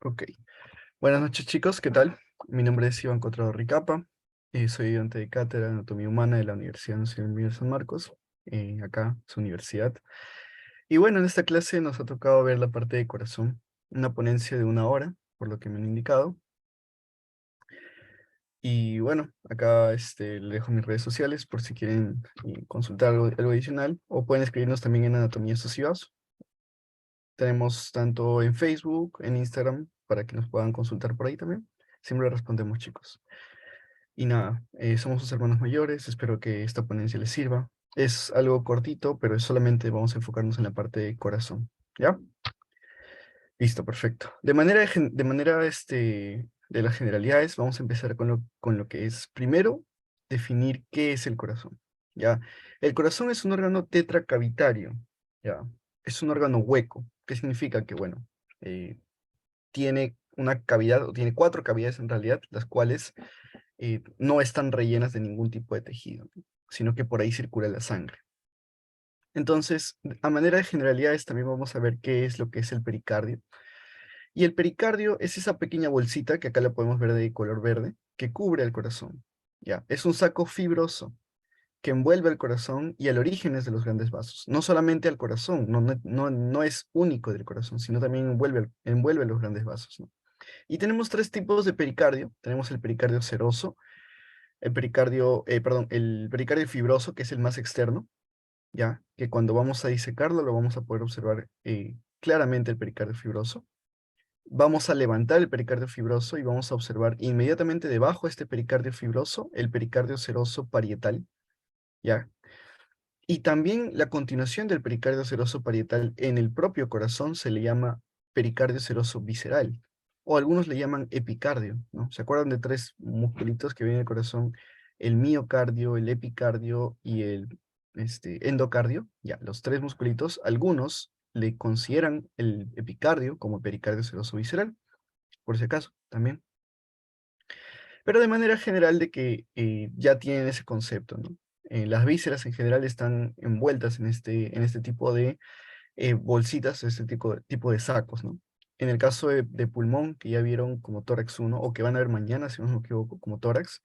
Ok. Buenas noches, chicos. ¿Qué tal? Mi nombre es Iván Cotrado Ricapa. Soy ayudante de cátedra de Anatomía Humana de la Universidad Nacional Miguel San Marcos. Acá, su universidad. Y bueno, en esta clase nos ha tocado ver la parte de corazón. Una ponencia de 1 hora, por lo que me han indicado. Y bueno, acá le dejo mis redes sociales por si quieren consultar algo adicional. O pueden escribirnos también en Anatomía Socios. Tenemos tanto en Facebook, en Instagram, para que nos puedan consultar por ahí también. Siempre respondemos, chicos. Y nada, somos sus hermanos mayores, espero que esta ponencia les sirva. Es algo cortito, pero solamente vamos a enfocarnos en la parte de corazón, ¿ya? Listo, perfecto. De las generalidades, vamos a empezar con lo que es, primero, definir qué es el corazón, ¿ya? El corazón es un órgano tetracavitario, ¿ya? Es un órgano hueco. ¿Qué significa? Que, bueno, eh, tiene una cavidad, o tiene 4 cavidades en realidad, las cuales no están rellenas de ningún tipo de tejido, ¿no? Sino que por ahí circula la sangre. Entonces, a manera de generalidades, también vamos a ver qué es lo que es el pericardio. Y el pericardio es esa pequeña bolsita, que acá la podemos ver de color verde, que cubre el corazón. ¿Ya? Es un saco fibroso que envuelve el corazón y el origen es de los grandes vasos. No solamente al corazón, no es único del corazón, sino también envuelve los grandes vasos, ¿no? Y tenemos 3 tipos de pericardio. Tenemos el pericardio seroso, el pericardio fibroso, que es el más externo, ya, que cuando vamos a disecarlo lo vamos a poder observar claramente el pericardio fibroso. Vamos a levantar el pericardio fibroso y vamos a observar inmediatamente debajo de este pericardio fibroso el pericardio seroso parietal, ya. Y también la continuación del pericardio seroso parietal en el propio corazón se le llama pericardio seroso visceral, o algunos le llaman epicardio, ¿no? ¿Se acuerdan de 3 musculitos que vienen del corazón? El miocardio, el epicardio y el endocardio. Ya, los 3 musculitos, algunos le consideran el epicardio como pericardio seroso visceral, por si acaso, también. Pero de manera general de que ya tienen ese concepto, ¿no? Las vísceras en general están envueltas en este tipo de bolsitas, este tipo de sacos, ¿no? En el caso de pulmón, que ya vieron como tórax 1, o que van a ver mañana, si no me equivoco, como tórax,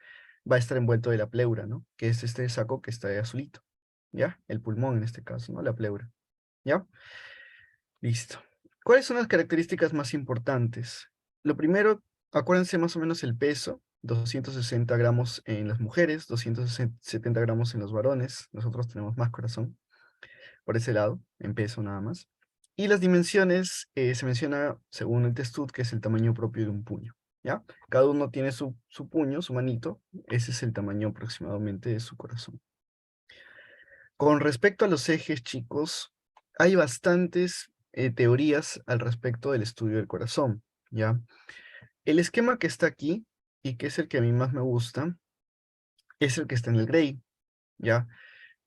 va a estar envuelto de la pleura, ¿no? Que es este saco que está ahí azulito, ¿ya? El pulmón en este caso, ¿no? La pleura, ¿ya? Listo. ¿Cuáles son las características más importantes? Lo primero, acuérdense más o menos el peso: 260 gramos en las mujeres, 270 gramos en los varones. Nosotros tenemos más corazón por ese lado, en peso nada más. Y las dimensiones se menciona según el Testut, que es el tamaño propio de un puño, ¿ya? Cada uno tiene su puño, su manito. Ese es el tamaño aproximadamente de su corazón. Con respecto a los ejes, chicos, hay bastantes teorías al respecto del estudio del corazón, ¿ya? El esquema que está aquí, y que es el que a mí más me gusta, es el que está en el Gray, ¿ya?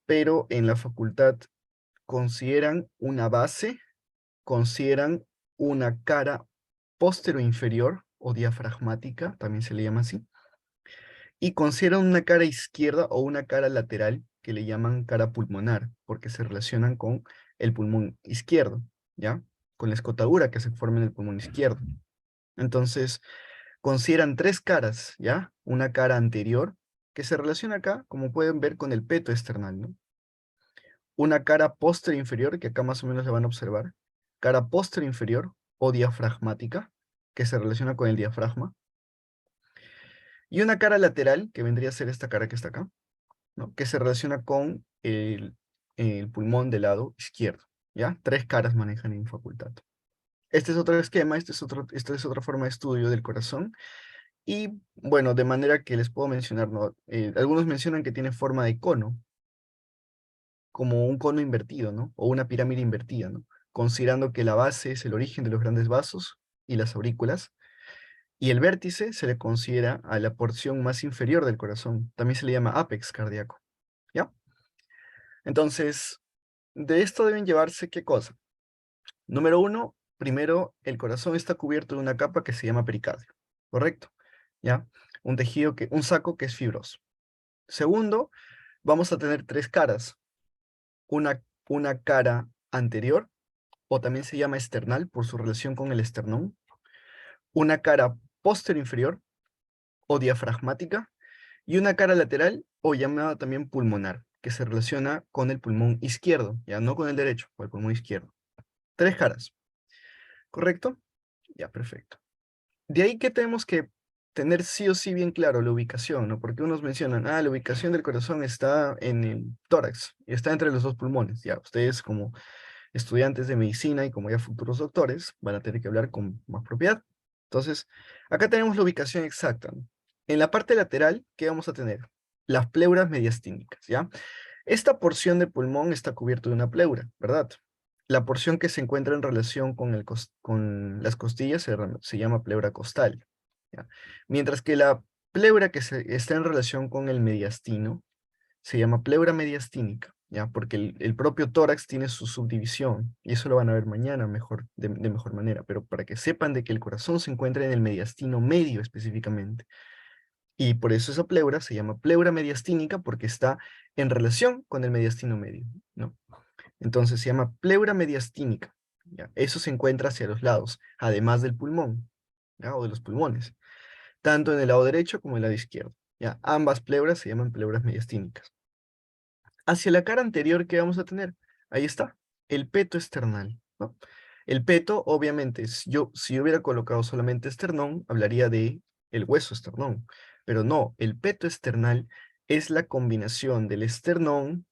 Pero en la facultad consideran una base, consideran una cara póstero-inferior o diafragmática, también se le llama así, y consideran una cara izquierda o una cara lateral que le llaman cara pulmonar, porque se relacionan con el pulmón izquierdo, ¿ya? Con la escotadura que se forma en el pulmón izquierdo. Entonces, consideran 3 caras, ¿ya? Una cara anterior, que se relaciona acá, como pueden ver, con el peto external, ¿no? Una cara posterior inferior, que acá más o menos se van a observar, cara posterior inferior o diafragmática, que se relaciona con el diafragma, y una cara lateral, que vendría a ser esta cara que está acá, ¿no? Que se relaciona con el pulmón del lado izquierdo, ¿ya? 3 caras manejan en facultad. Este es otro esquema, esta es otra forma de estudio del corazón, y bueno, de manera que les puedo mencionar, ¿no? Algunos mencionan que tiene forma de cono, como un cono invertido, ¿no? O una pirámide invertida, ¿no? Considerando que la base es el origen de los grandes vasos y las aurículas, y el vértice se le considera a la porción más inferior del corazón. También se le llama ápex cardíaco, ¿ya? Entonces, de esto deben llevarse, ¿qué cosa? Número 1, primero, el corazón está cubierto de una capa que se llama pericardio, ¿correcto? ¿Ya? Un saco que es fibroso. Segundo, vamos a tener 3 caras. Una cara anterior, o también se llama esternal por su relación con el esternón. una cara posterior-inferior o diafragmática y una cara lateral o llamada también pulmonar, que se relaciona con el pulmón izquierdo, ya no con el derecho, con el pulmón izquierdo. 3 caras, ¿correcto? Ya, perfecto. De ahí que tenemos que tener sí o sí bien claro la ubicación, ¿no? Porque unos mencionan, la ubicación del corazón está en el tórax, y está entre los dos pulmones. Ya, ustedes como estudiantes de medicina y como ya futuros doctores van a tener que hablar con más propiedad. Entonces, acá tenemos la ubicación exacta, ¿no? En la parte lateral, ¿qué vamos a tener? Las pleuras mediastínicas, ¿ya? Esta porción de pulmón está cubierto de una pleura, ¿verdad? La porción que se encuentra en relación con, con las costillas se llama pleura costal, ¿ya? Mientras que la pleura que está en relación con el mediastino se llama pleura mediastínica, ¿ya? Porque el propio tórax tiene su subdivisión, y eso lo van a ver mañana mejor, de mejor manera, pero para que sepan de que el corazón se encuentra en el mediastino medio específicamente. Y por eso esa pleura se llama pleura mediastínica porque está en relación con el mediastino medio, ¿no? Entonces se llama pleura mediastínica, ¿ya? Eso se encuentra hacia los lados, además del pulmón, ¿ya? O de los pulmones, tanto en el lado derecho como en el lado izquierdo, ¿ya? Ambas pleuras se llaman pleuras mediastínicas. Hacia la cara anterior, ¿qué vamos a tener? Ahí está, el peto esternal, ¿no? El peto, obviamente, si yo hubiera colocado solamente esternón, hablaría de el hueso esternón, pero no, el peto esternal es la combinación del esternón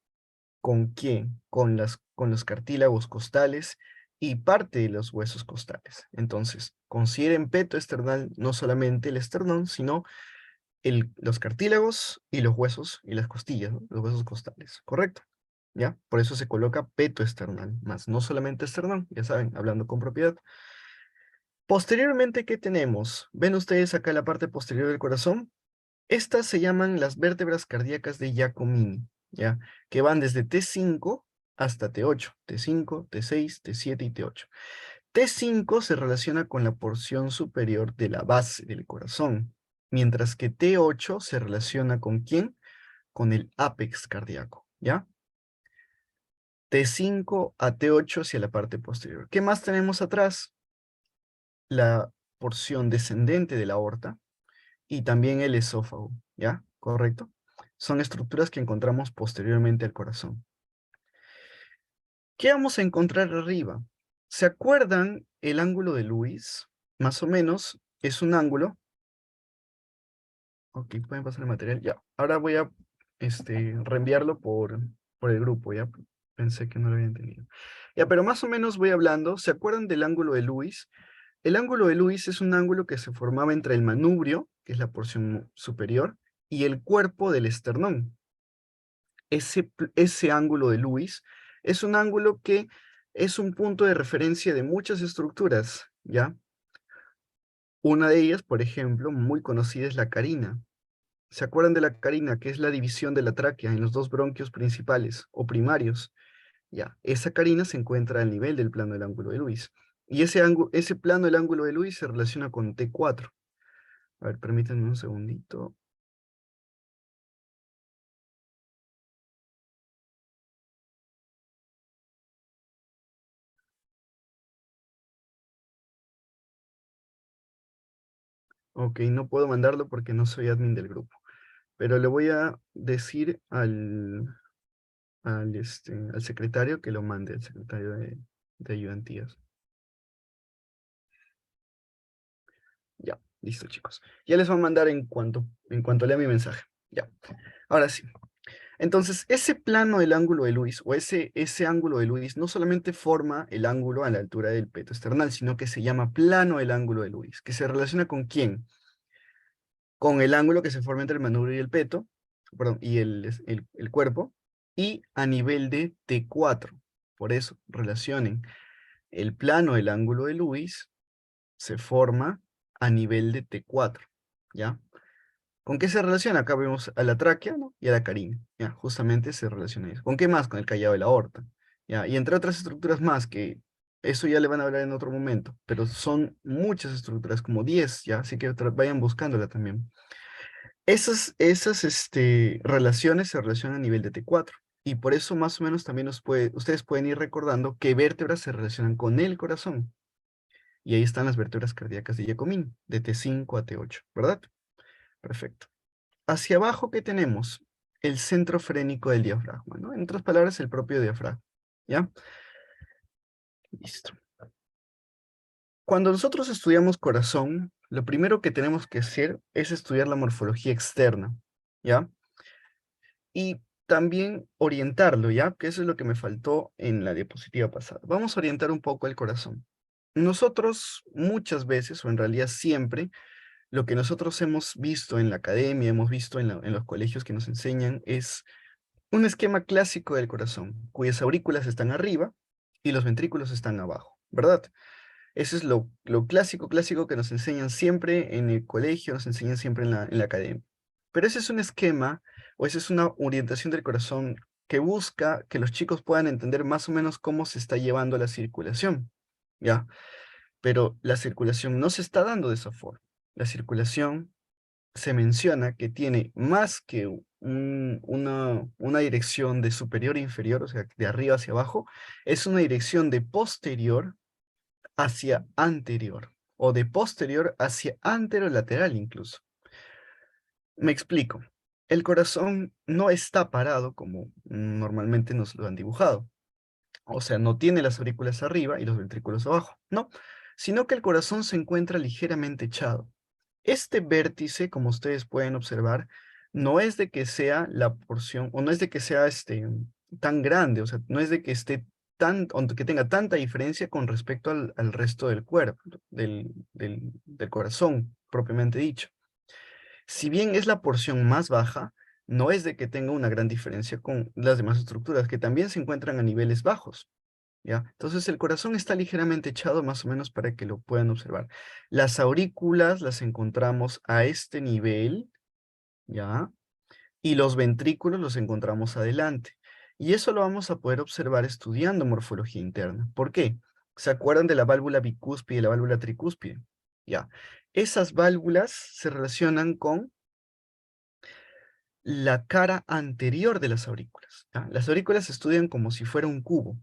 ¿con quién? Con los cartílagos costales y parte de los huesos costales. Entonces, consideren peto esternal no solamente el esternón, sino los cartílagos y los huesos y las costillas, ¿no? Los huesos costales, ¿correcto? ¿Ya? Por eso se coloca peto esternal, más no solamente esternón, ya saben, hablando con propiedad. Posteriormente, ¿qué tenemos? ¿Ven ustedes acá la parte posterior del corazón? Estas se llaman las vértebras cardíacas de Giacomini, ¿ya? Que van desde T5 hasta T8, T5, T6, T7 y T8. T5 se relaciona con la porción superior de la base del corazón, mientras que T8 se relaciona ¿con quién? Con el ápex cardíaco, ¿ya? T5 a T8 hacia la parte posterior. ¿Qué más tenemos atrás? La porción descendente de la aorta y también el esófago, ¿ya? ¿Correcto? Son estructuras que encontramos posteriormente al corazón. ¿Qué vamos a encontrar arriba? ¿Se acuerdan el ángulo de Lewis? Más o menos es un ángulo. Ok, pueden pasar el material. Ya, ahora voy a reenviarlo por el grupo, ya. Pensé que no lo había entendido. Ya, pero más o menos voy hablando. ¿Se acuerdan del ángulo de Lewis? El ángulo de Lewis es un ángulo que se formaba entre el manubrio, que es la porción superior, y el cuerpo del esternón. Ese ángulo de Lewis es un ángulo que es un punto de referencia de muchas estructuras, ¿ya? Una de ellas, por ejemplo, muy conocida es la carina. ¿Se acuerdan de la carina, que es la división de la tráquea en los dos bronquios principales o primarios? Ya, esa carina se encuentra al nivel del plano del ángulo de Lewis. Y ese plano del ángulo de Lewis se relaciona con T4. A ver, permítanme un segundito. Ok, no puedo mandarlo porque no soy admin del grupo. Pero le voy a decir al secretario que lo mande, al secretario de ayudantías. Ya, listo, chicos. Ya les voy a mandar en cuanto lea mi mensaje. Ya, ahora sí. Entonces, ese plano del ángulo de Lewis, o ese ángulo de Lewis, no solamente forma el ángulo a la altura del peto esternal, sino que se llama plano del ángulo de Lewis, que se relaciona ¿con quién? Con el ángulo que se forma entre el manubrio y el peto, perdón, y el cuerpo, y a nivel de T4. Por eso, relacionen. El plano del ángulo de Lewis se forma a nivel de T4, ¿ya? ¿Con qué se relaciona? Acá vemos a la tráquea, ¿no? Y a la carina, ¿ya? Justamente se relaciona eso. ¿Con qué más? Con el callado de la aorta, ¿ya? Y entre otras estructuras más que eso ya le van a hablar en otro momento, pero son muchas estructuras, como 10, ¿ya? Así que vayan buscándola también. Esas relaciones se relacionan a nivel de T4. Y por eso más o menos también ustedes pueden ir recordando qué vértebras se relacionan con el corazón. Y ahí están las vértebras cardíacas de Giacomini, de T5 a T8, ¿verdad? Perfecto. Hacia abajo, ¿qué tenemos? El centro frénico del diafragma, ¿no? En otras palabras, el propio diafragma, ¿ya? Listo. Cuando nosotros estudiamos corazón, lo primero que tenemos que hacer es estudiar la morfología externa, ¿ya? Y también orientarlo, ¿ya? Que eso es lo que me faltó en la diapositiva pasada. Vamos a orientar un poco el corazón. Nosotros muchas veces, o en realidad siempre, lo que nosotros hemos visto en la academia, hemos visto en los colegios que nos enseñan, es un esquema clásico del corazón, cuyas aurículas están arriba y los ventrículos están abajo, ¿verdad? Eso es lo clásico que nos enseñan siempre en el colegio, nos enseñan siempre en la academia. Pero ese es un esquema, o esa es una orientación del corazón que busca que los chicos puedan entender más o menos cómo se está llevando la circulación, ¿ya? Pero la circulación no se está dando de esa forma. La circulación se menciona que tiene más que una dirección de superior e inferior, o sea, de arriba hacia abajo, es una dirección de posterior hacia anterior, o de posterior hacia anterolateral incluso. Me explico. El corazón no está parado como normalmente nos lo han dibujado. O sea, no tiene las aurículas arriba y los ventrículos abajo, no, sino que el corazón se encuentra ligeramente echado. Este vértice, como ustedes pueden observar, no es de que sea la porción, o no es de que sea tan grande, o sea, no es de que esté o que tenga tanta diferencia con respecto al resto del cuerpo, del corazón, propiamente dicho. Si bien es la porción más baja, no es de que tenga una gran diferencia con las demás estructuras, que también se encuentran a niveles bajos. ¿Ya? Entonces el corazón está ligeramente echado más o menos para que lo puedan observar. Las aurículas las encontramos a este nivel, ¿ya? Y los ventrículos los encontramos adelante. Y eso lo vamos a poder observar estudiando morfología interna. ¿Por qué? ¿Se acuerdan de la válvula bicúspide y la válvula tricúspide? Ya. Esas válvulas se relacionan con la cara anterior de las aurículas, ¿ya? Las aurículas se estudian como si fuera un cubo,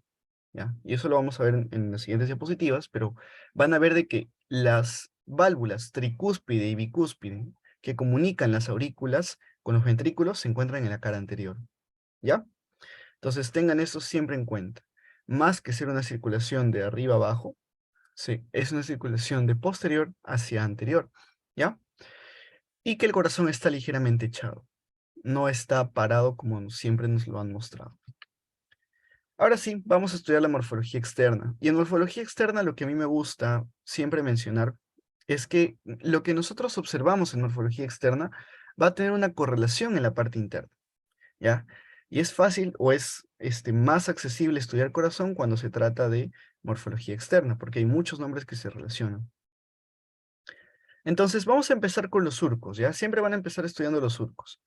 ¿ya? Y eso lo vamos a ver en las siguientes diapositivas, pero van a ver de que las válvulas tricúspide y bicúspide que comunican las aurículas con los ventrículos se encuentran en la cara anterior, ¿ya? Entonces tengan eso siempre en cuenta. Más que ser una circulación de arriba abajo, sí, es una circulación de posterior hacia anterior, ¿ya? Y que el corazón está ligeramente echado. No está parado como siempre nos lo han mostrado. Ahora sí, vamos a estudiar la morfología externa. Y en morfología externa lo que a mí me gusta siempre mencionar es que lo que nosotros observamos en morfología externa va a tener una correlación en la parte interna, ¿ya? Y es fácil o es más accesible estudiar corazón cuando se trata de morfología externa, porque hay muchos nombres que se relacionan. Entonces vamos a empezar con los surcos, ¿ya? Siempre van a empezar estudiando los surcos.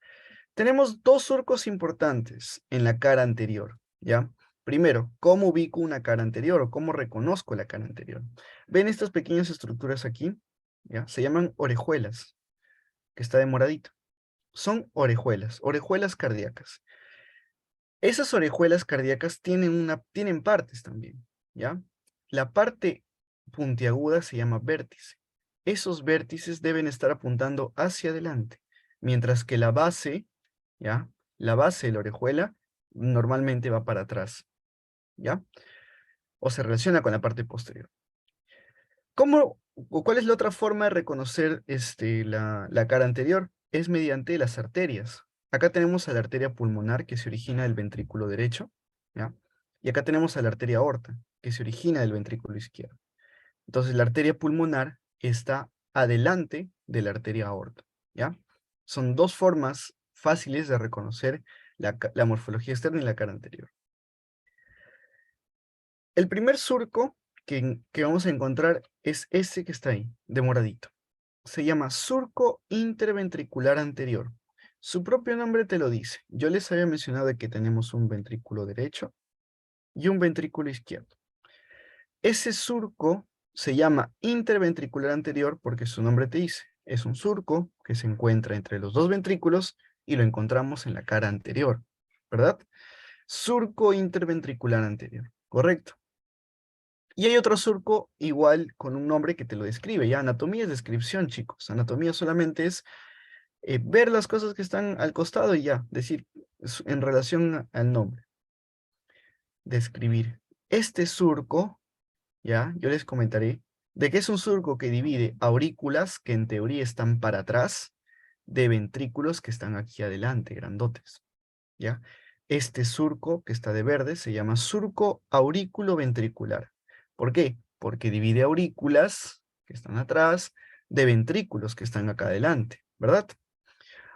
Tenemos dos surcos importantes en la cara anterior, ¿ya? Primero, ¿cómo ubico una cara anterior o cómo reconozco la cara anterior? ¿Ven estas pequeñas estructuras aquí? ¿Ya? Se llaman orejuelas, que está de moradito. Son orejuelas cardíacas. Esas orejuelas cardíacas tienen partes también, ¿ya? La parte puntiaguda se llama vértice. Esos vértices deben estar apuntando hacia adelante, mientras que la base, ¿ya? La base de la orejuela normalmente va para atrás, ¿ya? O se relaciona con la parte posterior. ¿Cuál es la otra forma de reconocer la cara anterior? Es mediante las arterias. Acá tenemos a la arteria pulmonar que se origina del ventrículo derecho, ¿ya? Y acá tenemos a la arteria aorta que se origina del ventrículo izquierdo. Entonces la arteria pulmonar está adelante de la arteria aorta, ¿ya? Son dos formas fáciles de reconocer la morfología externa y la cara anterior. El primer surco que vamos a encontrar es ese que está ahí, de moradito. Se llama surco interventricular anterior. Su propio nombre te lo dice. Yo les había mencionado de que tenemos un ventrículo derecho y un ventrículo izquierdo. Ese surco se llama interventricular anterior porque su nombre te dice. Es un surco que se encuentra entre los dos ventrículos y lo encontramos en la cara anterior, ¿verdad? Surco interventricular anterior, correcto. Y hay otro surco igual con un nombre que te lo describe, ¿ya? Anatomía es descripción, chicos. Anatomía solamente es ver las cosas que están al costado y ya, decir en relación al nombre. Describir. Este surco, ya, yo les comentaré, de que es un surco que divide aurículas, que en teoría están para atrás, de ventrículos que están aquí adelante, grandotes, ¿ya? Este surco que está de verde se llama surco aurículo-ventricular. ¿Por qué? Porque divide aurículas, que están atrás, de ventrículos que están acá adelante, ¿verdad?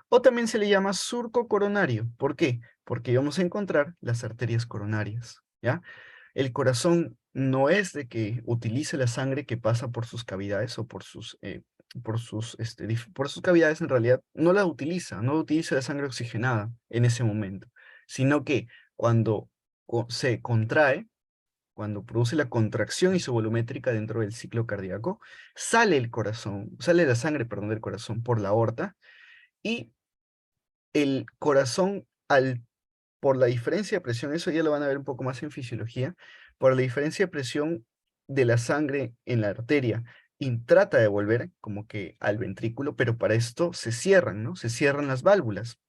O también se le llama surco coronario. ¿Por qué? Porque vamos a encontrar las arterias coronarias, ¿ya? El corazón no es de que utilice la sangre que pasa por sus cavidades o por sus cavidades en realidad, no utiliza la sangre oxigenada en ese momento, sino que cuando se contrae, cuando produce la contracción isovolumétrica dentro del ciclo cardíaco, sale la sangre, perdón, del corazón por la aorta y el corazón por la diferencia de presión, eso ya lo van a ver un poco más en fisiología, por la diferencia de presión de la sangre en la arteria, y trata de volver como que al ventrículo, pero para esto se cierran, ¿no? Se cierran las válvulas.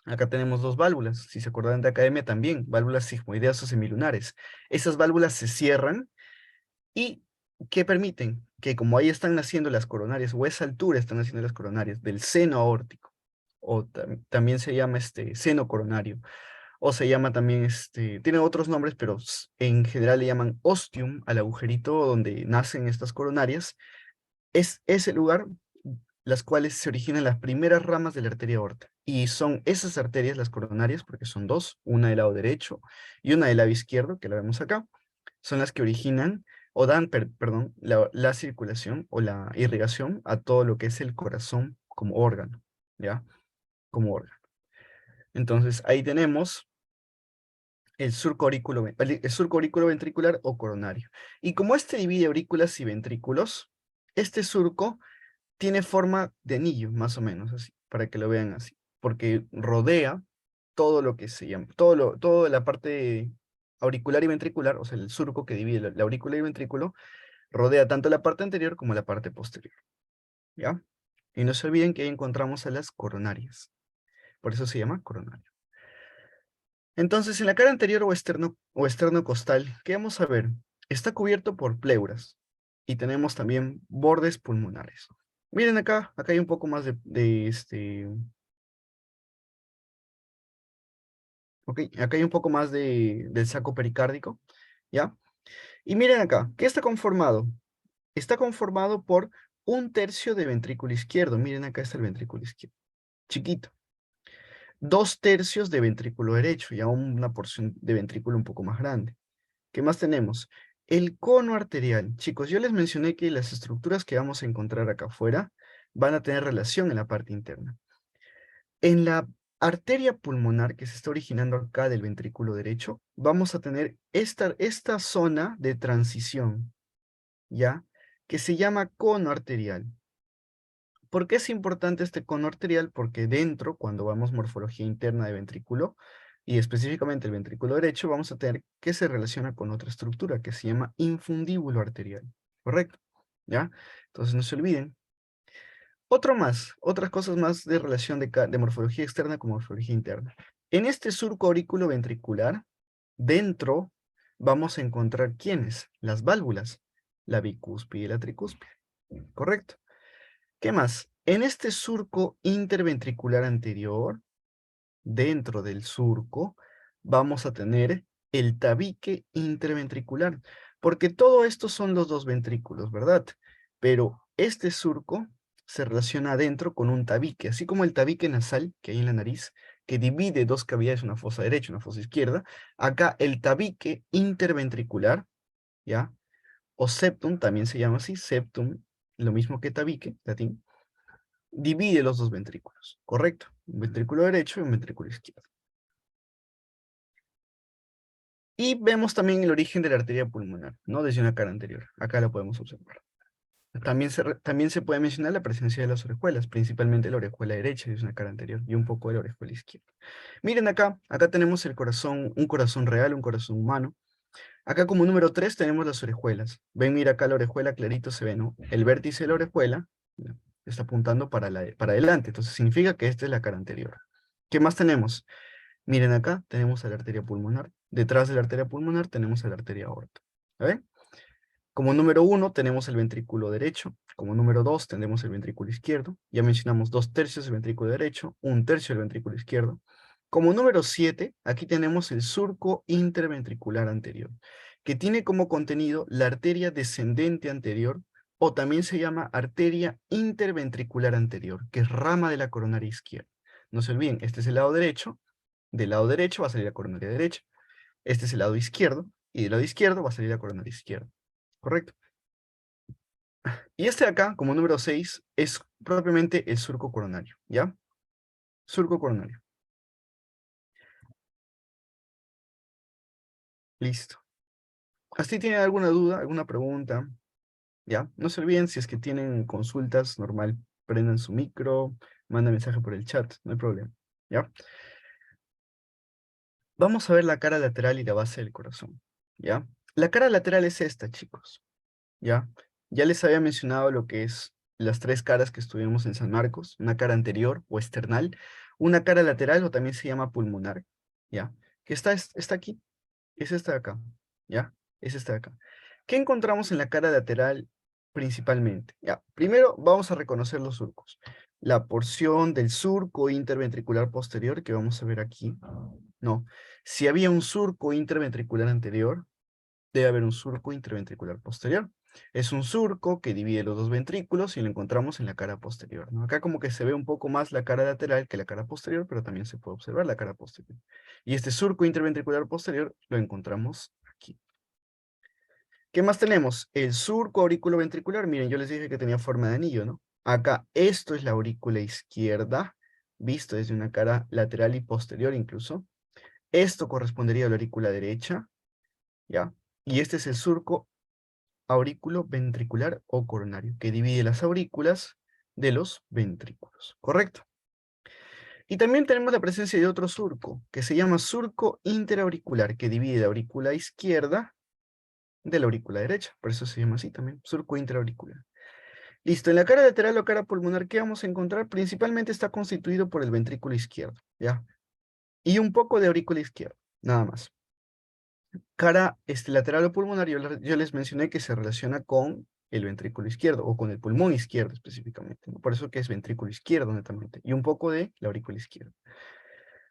Acá tenemos dos válvulas, si se acuerdan de academia también, válvulas sigmoideas o semilunares. Esas válvulas se cierran y ¿qué permiten? Que como ahí están naciendo las coronarias, o a esa altura están naciendo las coronarias del seno aórtico, o también se llama seno coronario, o se llama también, tiene otros nombres, pero en general le llaman ostium al agujerito donde nacen estas coronarias. Es ese lugar las cuales se originan las primeras ramas de la arteria aorta. Y son esas arterias, las coronarias, porque son dos, una del lado derecho y una del lado izquierdo, que la vemos acá, son las que originan o dan, perdón, la circulación o la irrigación a todo lo que es el corazón como órgano, ¿ya? Como órgano. Entonces, ahí tenemos el surco ventricular o coronario. Y como este divide aurículas y ventrículos, este surco tiene forma de anillo, más o menos así, para que lo vean así, porque rodea todo lo que se llama, toda la parte auricular y ventricular, o sea, el surco que divide la aurícula y el ventrículo, rodea tanto la parte anterior como la parte posterior, ¿ya? Y no se olviden que ahí encontramos a las coronarias, por eso se llama coronario. Entonces, en la cara anterior o externo costal, ¿qué vamos a ver? Está cubierto por pleuras y tenemos también bordes pulmonares. Miren acá hay un poco más ok, acá hay un poco más del saco pericárdico, ¿ya? Y miren acá, ¿qué está conformado? Está conformado por un tercio de ventrículo izquierdo. Miren acá está el ventrículo izquierdo, chiquito. 2/3 de ventrículo derecho, ya una porción de ventrículo un poco más grande. ¿Qué más tenemos? El cono arterial. Chicos, yo les mencioné que las estructuras que vamos a encontrar acá afuera van a tener relación en la parte interna. En la arteria pulmonar que se está originando acá del ventrículo derecho, vamos a tener esta zona de transición, ¿ya? Que se llama cono arterial. ¿Por qué es importante este cono arterial? Porque dentro, cuando vamos morfología interna de ventrículo, y específicamente el ventrículo derecho, vamos a tener que se relaciona con otra estructura que se llama infundíbulo arterial, ¿correcto? ¿Ya? Entonces no se olviden. Otras cosas más de relación de morfología externa con morfología interna. En este surco aurículo ventricular, dentro vamos a encontrar ¿quiénes? Las válvulas, la bicúspide y la tricúspide, ¿correcto? ¿Qué más? En este surco interventricular anterior, dentro del surco, vamos a tener el tabique interventricular, porque todo esto son los dos ventrículos, ¿verdad? Pero este surco se relaciona adentro con un tabique, así como el tabique nasal que hay en la nariz, que divide dos cavidades, una fosa derecha y una fosa izquierda. Acá el tabique interventricular, ¿ya? O septum, también se llama así, septum, lo mismo que tabique, latín, divide los dos ventrículos, ¿correcto? Un ventrículo derecho y un ventrículo izquierdo. Y vemos también el origen de la arteria pulmonar, ¿no? Desde una cara anterior. Acá la podemos observar. También se puede mencionar la presencia de las orejuelas, principalmente la orejuela derecha desde una cara anterior y un poco de la orejuela izquierda. Miren acá tenemos el corazón, un corazón real, un corazón humano. Acá como número 3 tenemos las orejuelas. Ven, mira acá la orejuela, clarito se ve, ¿no? El vértice de la orejuela ¿no? Está apuntando para adelante, entonces significa que esta es la cara anterior. ¿Qué más tenemos? Miren acá, tenemos a la arteria pulmonar. Detrás de la arteria pulmonar tenemos a la arteria aorta. ¿Ven? Como número 1 tenemos el ventrículo derecho. Como número 2 tenemos el ventrículo izquierdo. Ya mencionamos 2/3 del ventrículo derecho, 1/3 del ventrículo izquierdo. Como número 7, aquí tenemos el surco interventricular anterior, que tiene como contenido la arteria descendente anterior, o también se llama arteria interventricular anterior, que es rama de la coronaria izquierda. No se olviden, este es el lado derecho, del lado derecho va a salir la coronaria derecha. Este es el lado izquierdo, y del lado izquierdo va a salir la coronaria izquierda. ¿Correcto? Y este de acá, como número 6, es propiamente el surco coronario, ¿ya? Surco coronario. Listo. ¿Así tienen alguna duda, alguna pregunta? ¿Ya? No se olviden, si es que tienen consultas, normal, prendan su micro, manden mensaje por el chat, no hay problema, ¿ya? Vamos a ver la cara lateral y la base del corazón, ¿ya? La cara lateral es esta, chicos, ¿ya? Ya les había mencionado lo que es las tres caras que estuvimos en San Marcos, una cara anterior o external, una cara lateral o también se llama pulmonar, ¿ya? Que está aquí, es esta de acá, ¿ya? Es esta de acá. ¿Qué encontramos en la cara lateral principalmente? Ya, primero vamos a reconocer los surcos. La porción del surco interventricular posterior que vamos a ver aquí, no. Si había un surco interventricular anterior, debe haber un surco interventricular posterior. Es un surco que divide los dos ventrículos y lo encontramos en la cara posterior, ¿no? Acá como que se ve un poco más la cara lateral que la cara posterior, pero también se puede observar la cara posterior. Y este surco interventricular posterior lo encontramos aquí. ¿Qué más tenemos? El surco auriculoventricular. Miren, yo les dije que tenía forma de anillo, ¿no? Acá, esto es la aurícula izquierda, visto desde una cara lateral y posterior incluso. Esto correspondería a la aurícula derecha, ¿ya? Y este es el surco aurículo ventricular o coronario, que divide las aurículas de los ventrículos, ¿correcto? Y también tenemos la presencia de otro surco, que se llama surco interauricular, que divide la aurícula izquierda de la aurícula derecha, por eso se llama así también, surco interauricular. Listo, en la cara lateral o cara pulmonar, ¿qué vamos a encontrar? Principalmente está constituido por el ventrículo izquierdo, ¿ya? Y un poco de aurícula izquierda, nada más. Cara lateral o pulmonar, yo les mencioné que se relaciona con el ventrículo izquierdo, o con el pulmón izquierdo específicamente, ¿no? Por eso que es ventrículo izquierdo netamente, y un poco de la aurícula izquierda.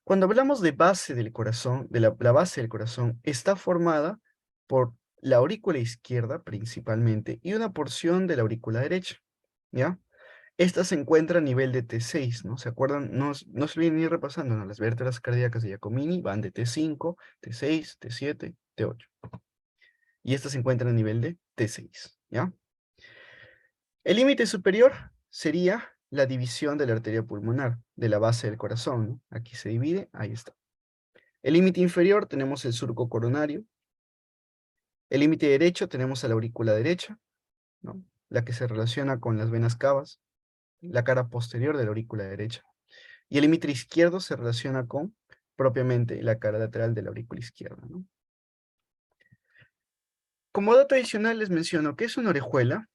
Cuando hablamos de base del corazón, de la base del corazón, está formada por la aurícula izquierda principalmente, y una porción de la aurícula derecha, ¿ya? Esta se encuentra a nivel de T6, ¿no? ¿Se acuerdan? No se olviden ir repasando, ¿no? Las vértebras cardíacas de Giacomini van de T5, T6, T7, T8. Y esta se encuentra a nivel de T6, ¿ya? El límite superior sería la división de la arteria pulmonar, de la base del corazón, ¿no? Aquí se divide, ahí está. El límite inferior tenemos el surco coronario. El límite derecho tenemos a la aurícula derecha, ¿no? La que se relaciona con las venas cavas, la cara posterior de la aurícula derecha. Y el límite izquierdo se relaciona con propiamente la cara lateral de la aurícula izquierda, ¿no? Como dato adicional les menciono que es una orejuela.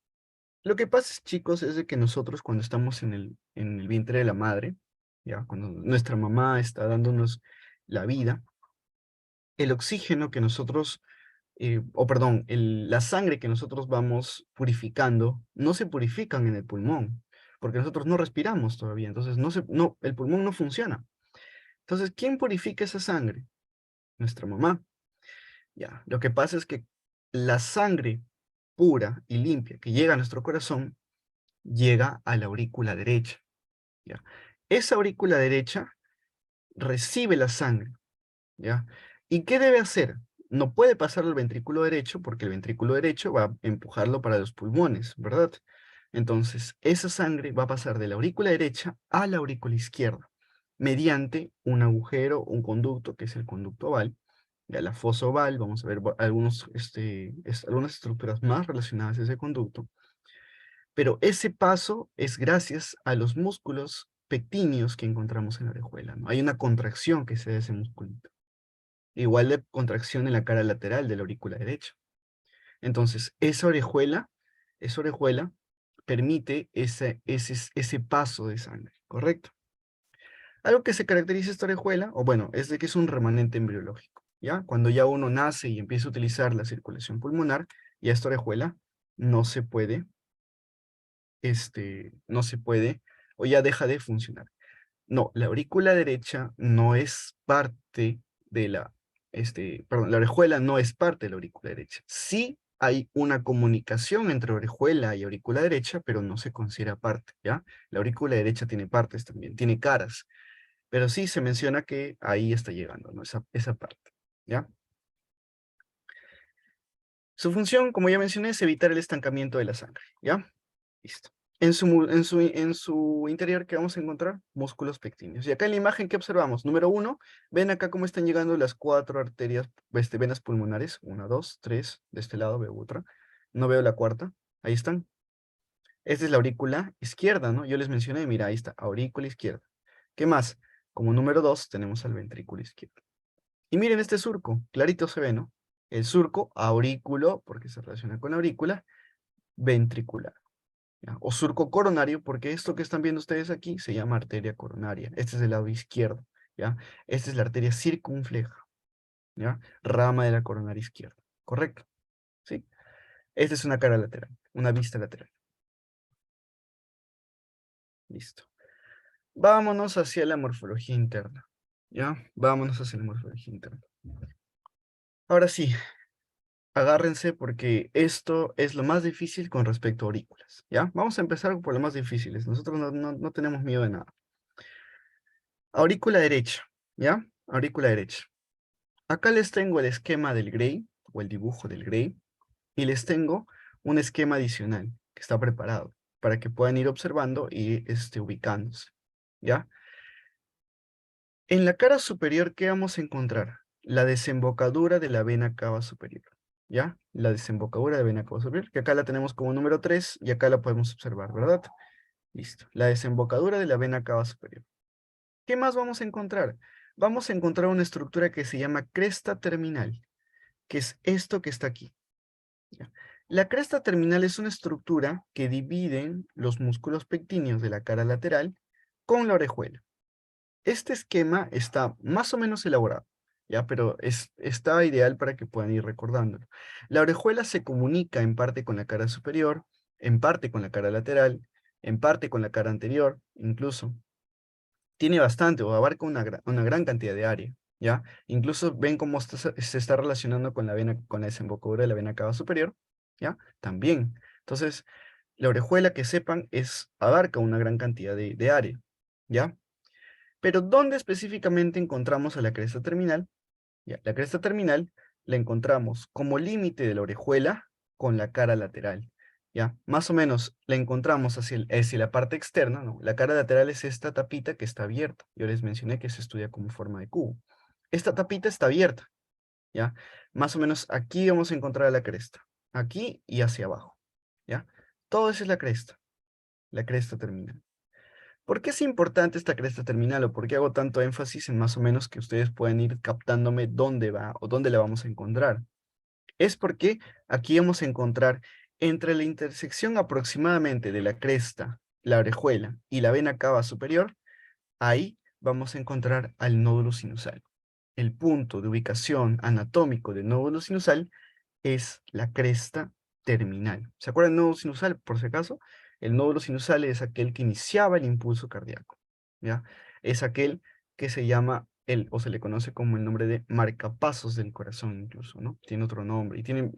Lo que pasa, chicos, es de que nosotros cuando estamos en el vientre de la madre, ya, cuando nuestra mamá está dándonos la vida, el oxígeno que nosotros, o perdón, la sangre que nosotros vamos purificando, no se purifican en el pulmón, porque nosotros no respiramos todavía, entonces el pulmón no funciona. Entonces, ¿quién purifica esa sangre? Nuestra mamá. Ya, lo que pasa es que la sangre pura y limpia que llega a nuestro corazón, llega a la aurícula derecha. ¿Ya? Esa aurícula derecha recibe la sangre, ¿ya? ¿Y qué debe hacer? No puede pasar al ventrículo derecho porque el ventrículo derecho va a empujarlo para los pulmones, ¿verdad? Entonces, esa sangre va a pasar de la aurícula derecha a la aurícula izquierda mediante un agujero, un conducto, que es el conducto oval, ya la fosa oval, vamos a ver algunas estructuras más relacionadas a ese conducto, pero ese paso es gracias a los músculos pectíneos que encontramos en la orejuela, ¿no? Hay una contracción que se da ese musculito. igual de contracción en la cara lateral de la aurícula derecha. Entonces, esa orejuela permite ese paso de sangre, ¿correcto? Algo que se caracteriza esta orejuela, o bueno, es de que es un remanente embriológico, ¿ya? Cuando ya uno nace y empieza a utilizar la circulación pulmonar, ya esta orejuela no se puede, no se puede, o ya deja de funcionar. No, la aurícula derecha no es parte de perdón, la orejuela no es parte de la aurícula derecha. Sí hay una comunicación entre orejuela y aurícula derecha, pero no se considera parte, ¿ya? La aurícula derecha tiene partes también, tiene caras, pero sí se menciona que ahí está llegando, ¿no? Esa parte, ¿ya? Su función, como ya mencioné, es evitar el estancamiento de la sangre, ¿ya? Listo. En su interior, ¿qué vamos a encontrar? Músculos pectíneos. Y acá en la imagen, ¿qué observamos? Número 1, ven acá cómo están llegando las 4 arterias, venas pulmonares. 1, 2, 3, de este lado veo otra. No veo la cuarta. Ahí están. Esta es la aurícula izquierda, ¿no? Yo les mencioné, mira, ahí está, aurícula izquierda. ¿Qué más? Como número 2 tenemos al ventrículo izquierdo. Y miren este surco, clarito se ve, ¿no? El surco aurículo, porque se relaciona con la aurícula, ventricular. ¿Ya? O surco coronario, porque esto que están viendo ustedes aquí se llama arteria coronaria. Este es el lado izquierdo, ¿ya? Esta es la arteria circunfleja, ¿ya? Rama de la coronaria izquierda, ¿correcto? ¿Sí? Esta es una cara lateral, una vista lateral. Listo. Vámonos hacia la morfología interna, ¿ya? Vámonos hacia la morfología interna. Ahora sí, agárrense porque esto es lo más difícil con respecto a aurículas, ¿ya? Vamos a empezar por lo más difíciles. Nosotros no tenemos miedo de nada. Aurícula derecha, ¿ya? Aurícula derecha. Acá les tengo el esquema del Gray, o el dibujo del Gray, y les tengo un esquema adicional que está preparado para que puedan ir observando y ubicándose, ¿ya? En la cara superior, ¿qué vamos a encontrar? La desembocadura de la vena cava superior, ¿ya? La desembocadura de vena cava superior, que acá la tenemos como número 3 y acá la podemos observar, ¿verdad? Listo. La desembocadura de la vena cava superior. ¿Qué más vamos a encontrar? Vamos a encontrar una estructura que se llama cresta terminal, que es esto que está aquí. ¿Ya? La cresta terminal es una estructura que divide los músculos pectíneos de la cara lateral con la orejuela. Este esquema está más o menos elaborado, ¿ya? Pero está ideal para que puedan ir recordándolo. La orejuela se comunica en parte con la cara superior, en parte con la cara lateral, en parte con la cara anterior, incluso. Tiene bastante o abarca una gran cantidad de área, ¿ya? Incluso ven cómo se está relacionando con con la desembocadura de la vena cava superior, ¿ya? También. Entonces, la orejuela, que sepan, abarca una gran cantidad de área, ¿ya? Pero ¿dónde específicamente encontramos a la cresta terminal? Ya, la cresta terminal la encontramos como límite de la orejuela con la cara lateral. ¿Ya? Más o menos la encontramos hacia la parte externa, ¿no? La cara lateral es esta tapita que está abierta. Yo les mencioné que se estudia como forma de cubo. Esta tapita está abierta, ¿ya? Más o menos aquí vamos a encontrar la cresta. Aquí y hacia abajo, ¿ya? Todo eso es la cresta terminal. ¿Por qué es importante esta cresta terminal o por qué hago tanto énfasis en más o menos que ustedes puedan ir captándome dónde va o dónde la vamos a encontrar? Es porque aquí vamos a encontrar entre la intersección aproximadamente de la cresta, la orejuela y la vena cava superior, ahí vamos a encontrar al nódulo sinusal. El punto de ubicación anatómico del nódulo sinusal es la cresta terminal. ¿Se acuerdan del nódulo sinusal, por si acaso? El nódulo sinusal es aquel que iniciaba el impulso cardíaco, ¿ya? Es aquel que se llama, o se le conoce como el nombre de marcapasos del corazón incluso, ¿no? Tiene otro nombre y tiene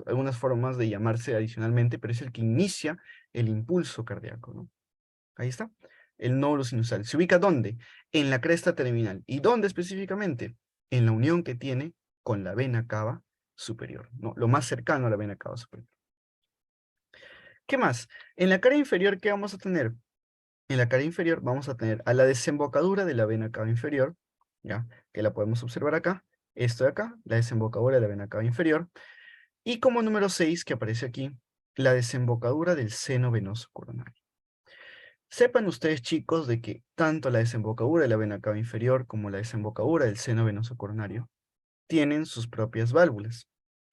algunas formas de llamarse adicionalmente, pero es el que inicia el impulso cardíaco, ¿no? Ahí está. El nódulo sinusal. ¿Se ubica dónde? En la cresta terminal. ¿Y dónde específicamente? En la unión que tiene con la vena cava superior, ¿no? Lo más cercano a la vena cava superior. ¿Qué más? En la cara inferior, ¿qué vamos a tener? En la cara inferior vamos a tener a la desembocadura de la vena cava inferior, ¿ya? Que la podemos observar acá. Esto de acá, la desembocadura de la vena cava inferior. Y como número 6 que aparece aquí, la desembocadura del seno venoso coronario. Sepan ustedes, chicos, de que tanto la desembocadura de la vena cava inferior como la desembocadura del seno venoso coronario tienen sus propias válvulas.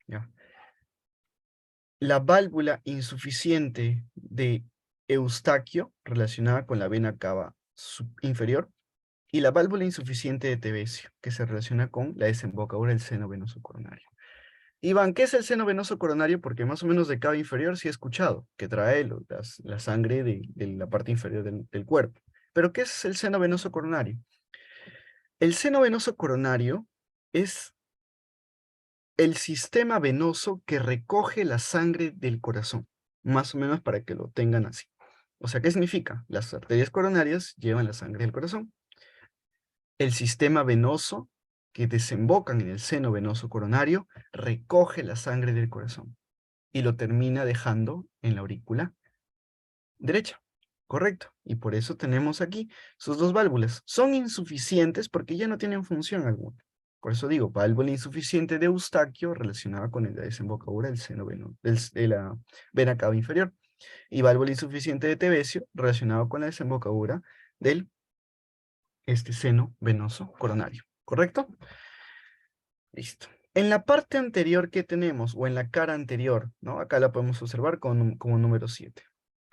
¿Ya? La válvula insuficiente de Eustaquio, relacionada con la vena cava inferior, y la válvula insuficiente de Tevesio, que se relaciona con la desembocadura del seno venoso coronario. Iván, ¿qué es el seno venoso coronario? Porque más o menos de cava inferior sí he escuchado, que trae la sangre de la parte inferior del cuerpo. Pero ¿qué es el seno venoso coronario? El seno venoso coronario es el sistema venoso que recoge la sangre del corazón, más o menos para que lo tengan así. O sea, ¿qué significa? Las arterias coronarias llevan la sangre del corazón. El sistema venoso que desembocan en el seno venoso coronario recoge la sangre del corazón y lo termina dejando en la aurícula derecha. Correcto. Y por eso tenemos aquí sus dos válvulas. Son insuficientes porque ya no tienen función alguna. Por eso digo, válvula insuficiente de Eustaquio relacionada con la desembocadura del seno venoso, de la vena cava inferior. Y válvula insuficiente de Tevesio relacionada con la desembocadura del seno venoso coronario. ¿Correcto? Listo. En la parte anterior que tenemos, o en la cara anterior, ¿no? Acá la podemos observar como número 7.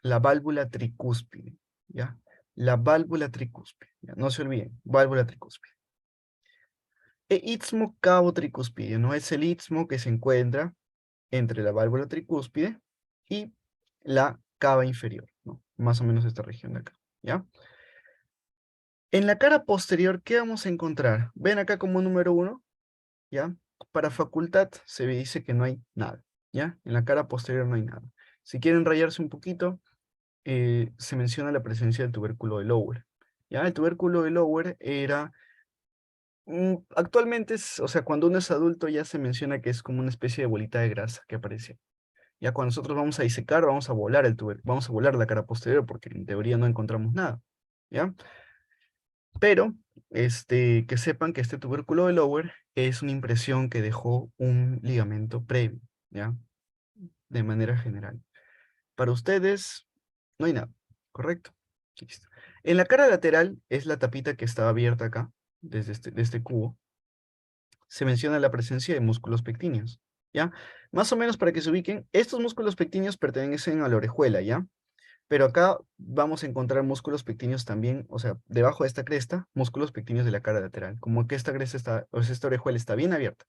La válvula tricúspide, ¿ya? La válvula tricúspide, ¿ya? No se olviden, válvula tricúspide. E istmo cavo tricúspide, ¿no? Es el istmo que se encuentra entre la válvula tricúspide y la cava inferior, ¿no? Más o menos esta región de acá, ¿ya? En la cara posterior, ¿qué vamos a encontrar? Ven acá como número 1, ¿ya? Para facultad se dice que no hay nada, ¿ya? En la cara posterior no hay nada. Si quieren rayarse un poquito, se menciona la presencia del tubérculo de Lower, ¿ya? El tubérculo de Lower era, actualmente, o sea, cuando uno es adulto ya se menciona que es como una especie de bolita de grasa que aparece. Ya cuando nosotros vamos a disecar, vamos a volar vamos a volar la cara posterior porque en teoría no encontramos nada, ¿ya? Pero, que sepan que este tubérculo de Lower es una impresión que dejó un ligamento previo, ¿ya? De manera general. Para ustedes, no hay nada, ¿correcto? Listo. En la cara lateral es la tapita que estaba abierta acá, desde de este cubo. Se menciona la presencia de músculos pectíneos, ¿ya? Más o menos para que se ubiquen, estos músculos pectíneos pertenecen a la orejuela, ¿ya? Pero acá vamos a encontrar músculos pectíneos también, o sea, debajo de esta cresta, músculos pectíneos de la cara lateral. Como que esta cresta está, o sea, esta orejuela está bien abierta,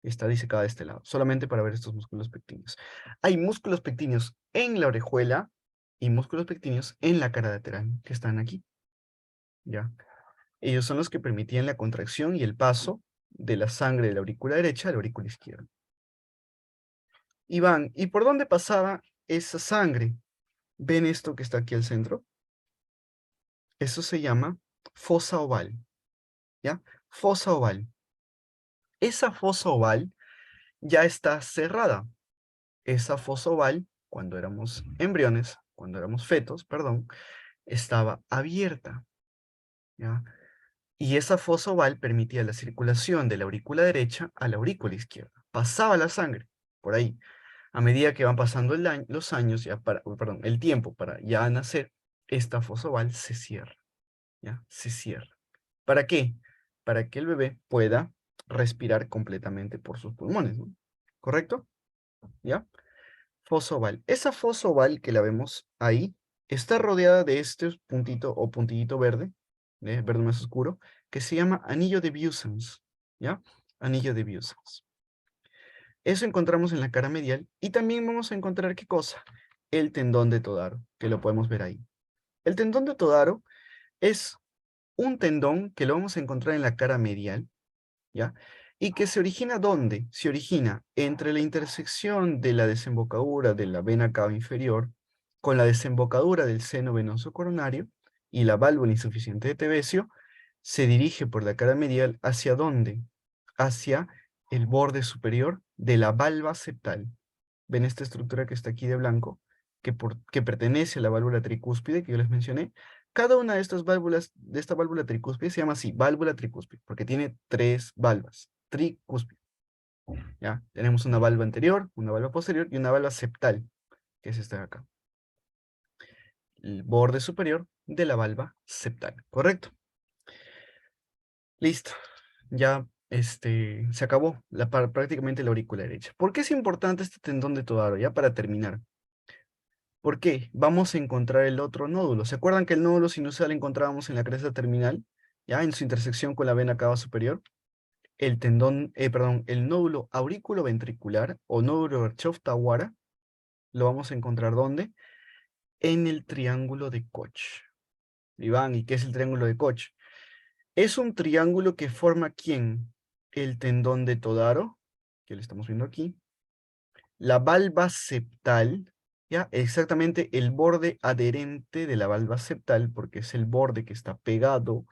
está disecada de este lado, solamente para ver estos músculos pectíneos. Hay músculos pectíneos en la orejuela y músculos pectíneos en la cara lateral, que están aquí, ¿ya? Ellos son los que permitían la contracción y el paso de la sangre de la aurícula derecha a la aurícula izquierda. Iván, ¿y por dónde pasaba esa sangre? ¿Ven esto que está aquí al centro? Eso se llama fosa oval, ¿ya? Fosa oval. Esa fosa oval ya está cerrada. Esa fosa oval, cuando éramos embriones, cuando éramos fetos, perdón, estaba abierta, ¿ya? Y esa fosa oval permitía la circulación de la aurícula derecha a la aurícula izquierda. Pasaba la sangre por ahí. A medida que van pasando los años, perdón, el tiempo para ya nacer, esta fosa oval se cierra, ¿ya? Se cierra. ¿Para qué? Para que el bebé pueda respirar completamente por sus pulmones, ¿no? ¿Correcto? ¿Ya? Fosa oval. Esa fosa oval que la vemos ahí está rodeada de este puntito o puntillito verde, verde más oscuro, que se llama anillo de Busens, ¿ya? Anillo de Busens. Eso encontramos en la cara medial y también vamos a encontrar, ¿qué cosa? El tendón de Todaro, que lo podemos ver ahí. El tendón de Todaro es un tendón que lo vamos a encontrar en la cara medial, ¿ya? Y que se origina ¿dónde? Se origina entre la intersección de la desembocadura de la vena cava inferior con la desembocadura del seno venoso coronario y la válvula insuficiente de Tevesio, se dirige por la cara medial ¿hacia dónde? Hacia el borde superior de la valva septal. ¿Ven esta estructura que está aquí de blanco? Que pertenece a la válvula tricúspide que yo les mencioné. Cada una de estas válvulas, de esta válvula tricúspide se llama así, válvula tricúspide, porque tiene 3 valvas, tricúspide. ¿Ya? Tenemos una valva anterior, una valva posterior y una valva septal, que es esta de acá. El borde superior de la valva septal, ¿correcto? Listo. Ya se acabó prácticamente la aurícula derecha. ¿Por qué es importante este tendón de Todaro? Ya para terminar. ¿Por qué? Vamos a encontrar el otro nódulo. ¿Se acuerdan que el nódulo sinusal encontrábamos en la cresta terminal? Ya en su intersección con la vena cava superior. El tendón, perdón, el nódulo auriculoventricular o nódulo Virchow-Tawara lo vamos a encontrar ¿dónde? En el triángulo de Koch. Iván, ¿y qué es el triángulo de Koch? Es un triángulo que forma ¿quién? El tendón de Todaro, que lo estamos viendo aquí. La valva septal, ¿ya? Exactamente el borde adherente de la valva septal, porque es el borde que está pegado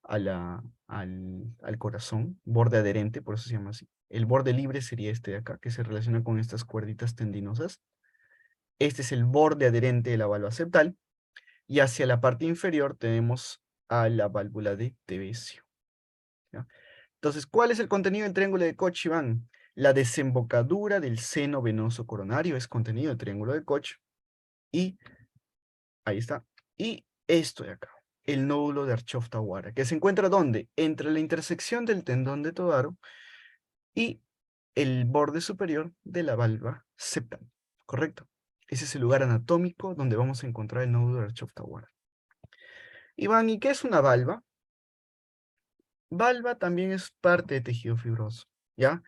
a al corazón, borde adherente, por eso se llama así. El borde libre sería este de acá, que se relaciona con estas cuerditas tendinosas. Este es el borde adherente de la valva septal, y hacia la parte inferior tenemos a la válvula de Tevesio, ¿ya? Entonces, ¿cuál es el contenido del triángulo de Koch, Iván? La desembocadura del seno venoso coronario es contenido del triángulo de Koch, y ahí está. Y esto de acá, el nódulo de Virchow-Tawara, que se encuentra ¿dónde? Entre la intersección del tendón de Todaro y el borde superior de la valva septal, ¿correcto? Ese es el lugar anatómico donde vamos a encontrar el nódulo de Virchow-Tawara. Iván, ¿y qué es una valva? Valva también es parte de tejido fibroso, ¿ya?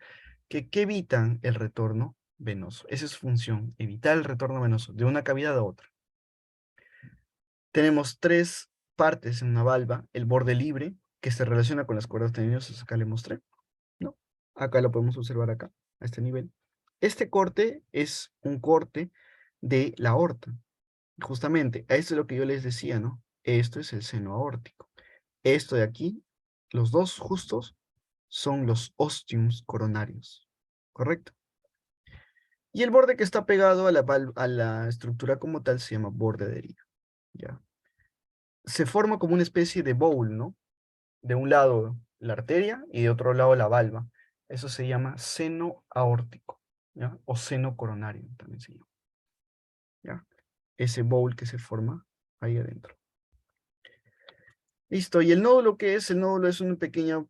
Que evitan el retorno venoso. Esa es su función, evitar el retorno venoso de una cavidad a otra. Tenemos tres partes en una valva, el borde libre, que se relaciona con las cuerdas tendinosas, acá le mostré, ¿no? Acá lo podemos observar acá, a este nivel. Este corte es un corte de la aorta. Justamente, a esto es lo que yo les decía, ¿no? Esto es el seno aórtico. Esto de aquí, los dos justos, son los ostiums coronarios, ¿correcto? Y el borde que está pegado a a la estructura como tal se llama borde adherido, ¿ya? Se forma como una especie de bowl, ¿no? De un lado la arteria y de otro lado la valva. Eso se llama seno aórtico, ¿ya? O seno coronario también se llama, ¿ya? Ese bowl que se forma ahí adentro. Listo, ¿y el nódulo qué es? El nódulo es un pequeño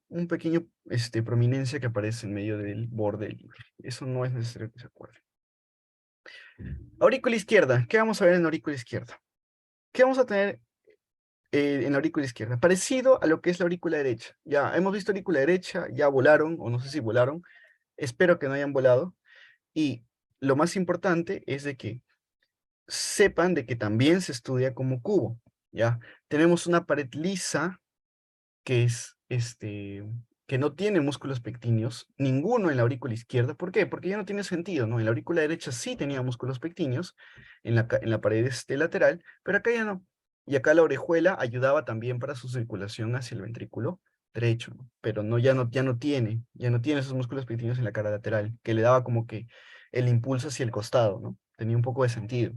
prominencia que aparece en medio del borde libre. Eso no es necesario que se acuerde. Aurícula izquierda. ¿Qué vamos a ver en aurícula izquierda? ¿Qué vamos a tener en la aurícula izquierda? Parecido a lo que es la aurícula derecha. Ya hemos visto aurícula derecha, ya volaron, o no sé si volaron. Espero que no hayan volado. Y lo más importante es de que sepan de que también se estudia como cubo, ¿ya? Tenemos una pared lisa que es, que no tiene músculos pectíneos, ninguno en la aurícula izquierda. ¿Por qué? Porque ya no tiene sentido, ¿no? En la aurícula derecha sí tenía músculos pectíneos, en la pared lateral, pero acá ya no. Y acá la orejuela ayudaba también para su circulación hacia el ventrículo derecho, ¿no? Pero no, ya no tiene esos músculos pectíneos en la cara lateral, que le daba como que el impulso hacia el costado, ¿no? Tenía un poco de sentido.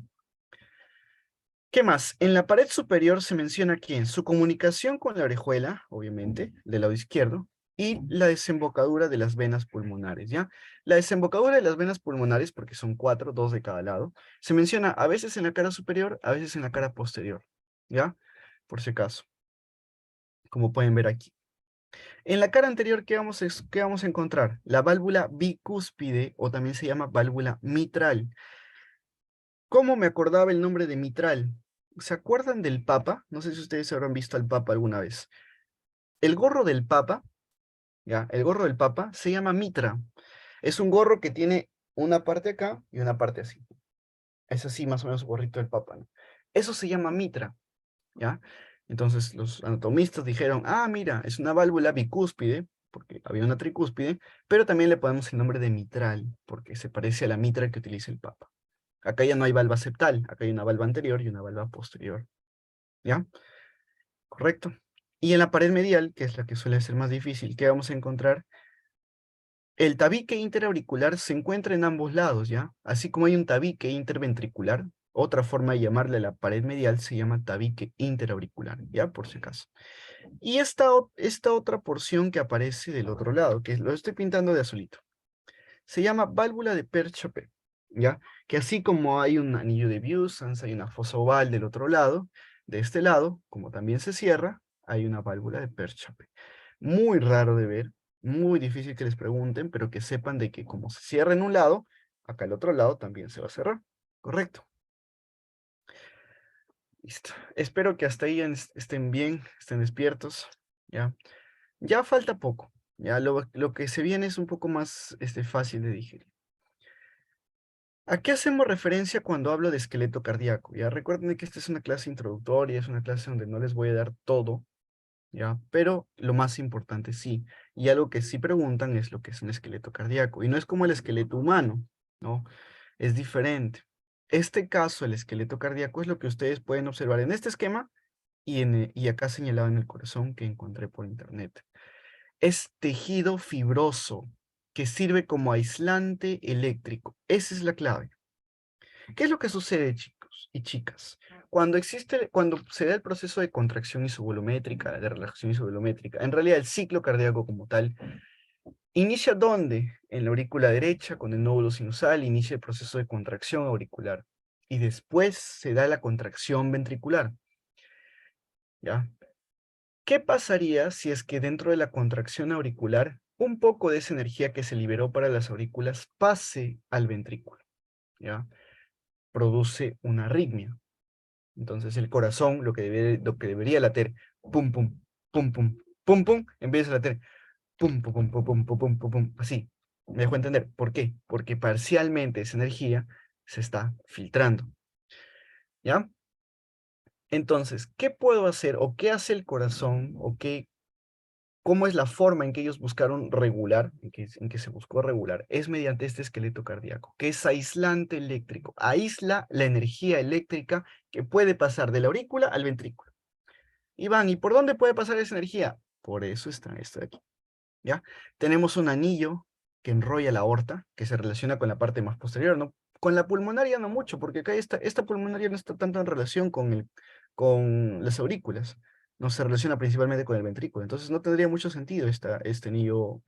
¿Qué más? En la pared superior se menciona quién, su comunicación con la orejuela, obviamente, del lado izquierdo, y la desembocadura de las venas pulmonares, ¿ya? La desembocadura de las venas pulmonares, porque son cuatro, dos de cada lado, se menciona a veces en la cara superior, a veces en la cara posterior, ¿ya? Por si acaso, como pueden ver aquí. En la cara anterior, qué vamos a encontrar? La válvula bicúspide, o también se llama válvula mitral. ¿Cómo me acordaba el nombre de mitral? ¿Se acuerdan del Papa? No sé si ustedes habrán visto al Papa alguna vez. El gorro del Papa, ya, el gorro del Papa se llama mitra. Es un gorro que tiene una parte acá y una parte así. Es así más o menos el gorrito del Papa, ¿no? Eso se llama mitra, ¿ya? Entonces los anatomistas dijeron, ah, mira, es una válvula bicúspide, porque había una tricúspide, pero también le ponemos el nombre de mitral, porque se parece a la mitra que utiliza el Papa. Acá ya no hay valva septal, acá hay una valva anterior y una valva posterior, ¿ya? Correcto. Y en la pared medial, que es la que suele ser más difícil, ¿qué vamos a encontrar? El tabique interauricular se encuentra en ambos lados, ¿ya? Así como hay un tabique interventricular, otra forma de llamarle a la pared medial se llama tabique interauricular, ¿ya? Por si acaso. Y esta otra porción que aparece del otro lado, que lo estoy pintando de azulito, se llama válvula de Perchope, ¿ya? Que así como hay un anillo de Biusans, hay una fosa oval del otro lado, de este lado, como también se cierra, hay una válvula de Perchope. Muy raro de ver, Muy difícil que les pregunten, pero que sepan de que como se cierra en un lado, acá el otro lado también se va a cerrar. Correcto. Listo. Espero que hasta ahí estén bien, estén despiertos. Ya. Ya falta poco. Ya lo que se viene es un poco más fácil de digerir. ¿A qué hacemos referencia cuando hablo de esqueleto cardíaco? Ya recuerden que esta es una clase introductoria, es una clase donde no les voy a dar todo, ¿ya? Pero lo más importante sí. Y algo que sí preguntan es lo que es un esqueleto cardíaco. Y no es como el esqueleto humano, ¿no? Es diferente. Este caso, el esqueleto cardíaco, es lo que ustedes pueden observar en este esquema y acá señalado en el corazón que encontré por internet. Es tejido fibroso que sirve como aislante eléctrico. Esa es la clave. ¿Qué es lo que sucede, chicos y chicas? Cuando se da el proceso de contracción isovolumétrica, de relajación isovolumétrica, en realidad el ciclo cardíaco como tal, inicia ¿dónde? En la aurícula derecha, con el nódulo sinusal, inicia el proceso de contracción auricular. Y después se da la contracción ventricular. ¿Ya? ¿Qué pasaría si es que dentro de la contracción auricular, un poco de esa energía que se liberó para las aurículas pase al ventrículo? ¿Ya? Produce una arritmia. Entonces el corazón, lo que debería latir, pum, pum, pum, pum, pum, pum, empieza a latir, pum, pum, pum, pum, pum, pum, pum, pum, pum, así. ¿Me dejo entender? ¿Por qué? Porque parcialmente esa energía se está filtrando. ¿Ya? Entonces, ¿qué puedo hacer o qué hace el corazón o cómo es la forma en que ellos buscaron regular, en que se buscó regular? Es mediante este esqueleto cardíaco, que es aislante eléctrico. Aísla la energía eléctrica que puede pasar de la aurícula al ventrículo. Iván, ¿y por dónde puede pasar esa energía? Por eso está esto de aquí, ¿ya? Tenemos un anillo que enrolla la aorta, que se relaciona con la parte más posterior, ¿no? Con la pulmonaria no mucho, porque acá esta pulmonaria no está tanto en relación con las aurículas, no se relaciona principalmente con el ventrículo, entonces no tendría mucho sentido este anillo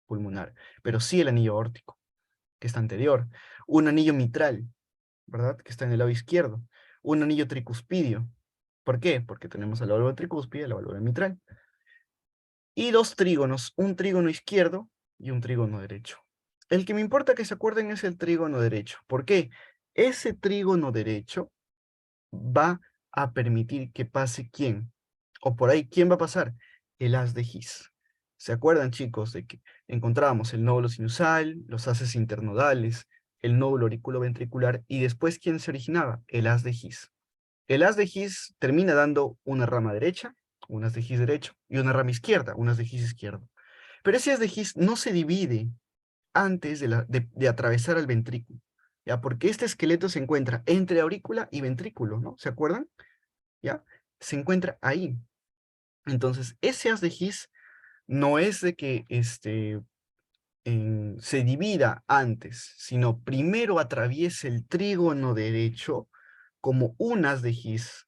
pulmonar, pero sí el anillo aórtico, que está anterior, un anillo mitral, ¿verdad? Que está en el lado izquierdo, un anillo tricuspidio. ¿Por qué? Porque tenemos la válvula tricúspide, la válvula mitral. Y dos trígonos, un trígono izquierdo y un trígono derecho. El que me importa que se acuerden es el trígono derecho. ¿Por qué? Ese trígono derecho va a permitir que pase ¿quién? O por ahí, ¿quién va a pasar? El haz de His. ¿Se acuerdan, chicos, de que encontrábamos el nódulo sinusal, los haces internodales, el nódulo auriculoventricular y después ¿quién se originaba? El haz de His. El haz de His termina dando una rama derecha, un haz de His derecho, y una rama izquierda, un haz de His izquierdo. Pero ese haz de His no se divide antes de atravesar el ventrículo, ¿ya? Porque este esqueleto se encuentra entre aurícula y ventrículo, ¿no? ¿Se acuerdan? ¿Ya? Se encuentra ahí. Entonces, ese haz de His no es de que se divida antes, sino primero atraviesa el trígono derecho como un haz de His.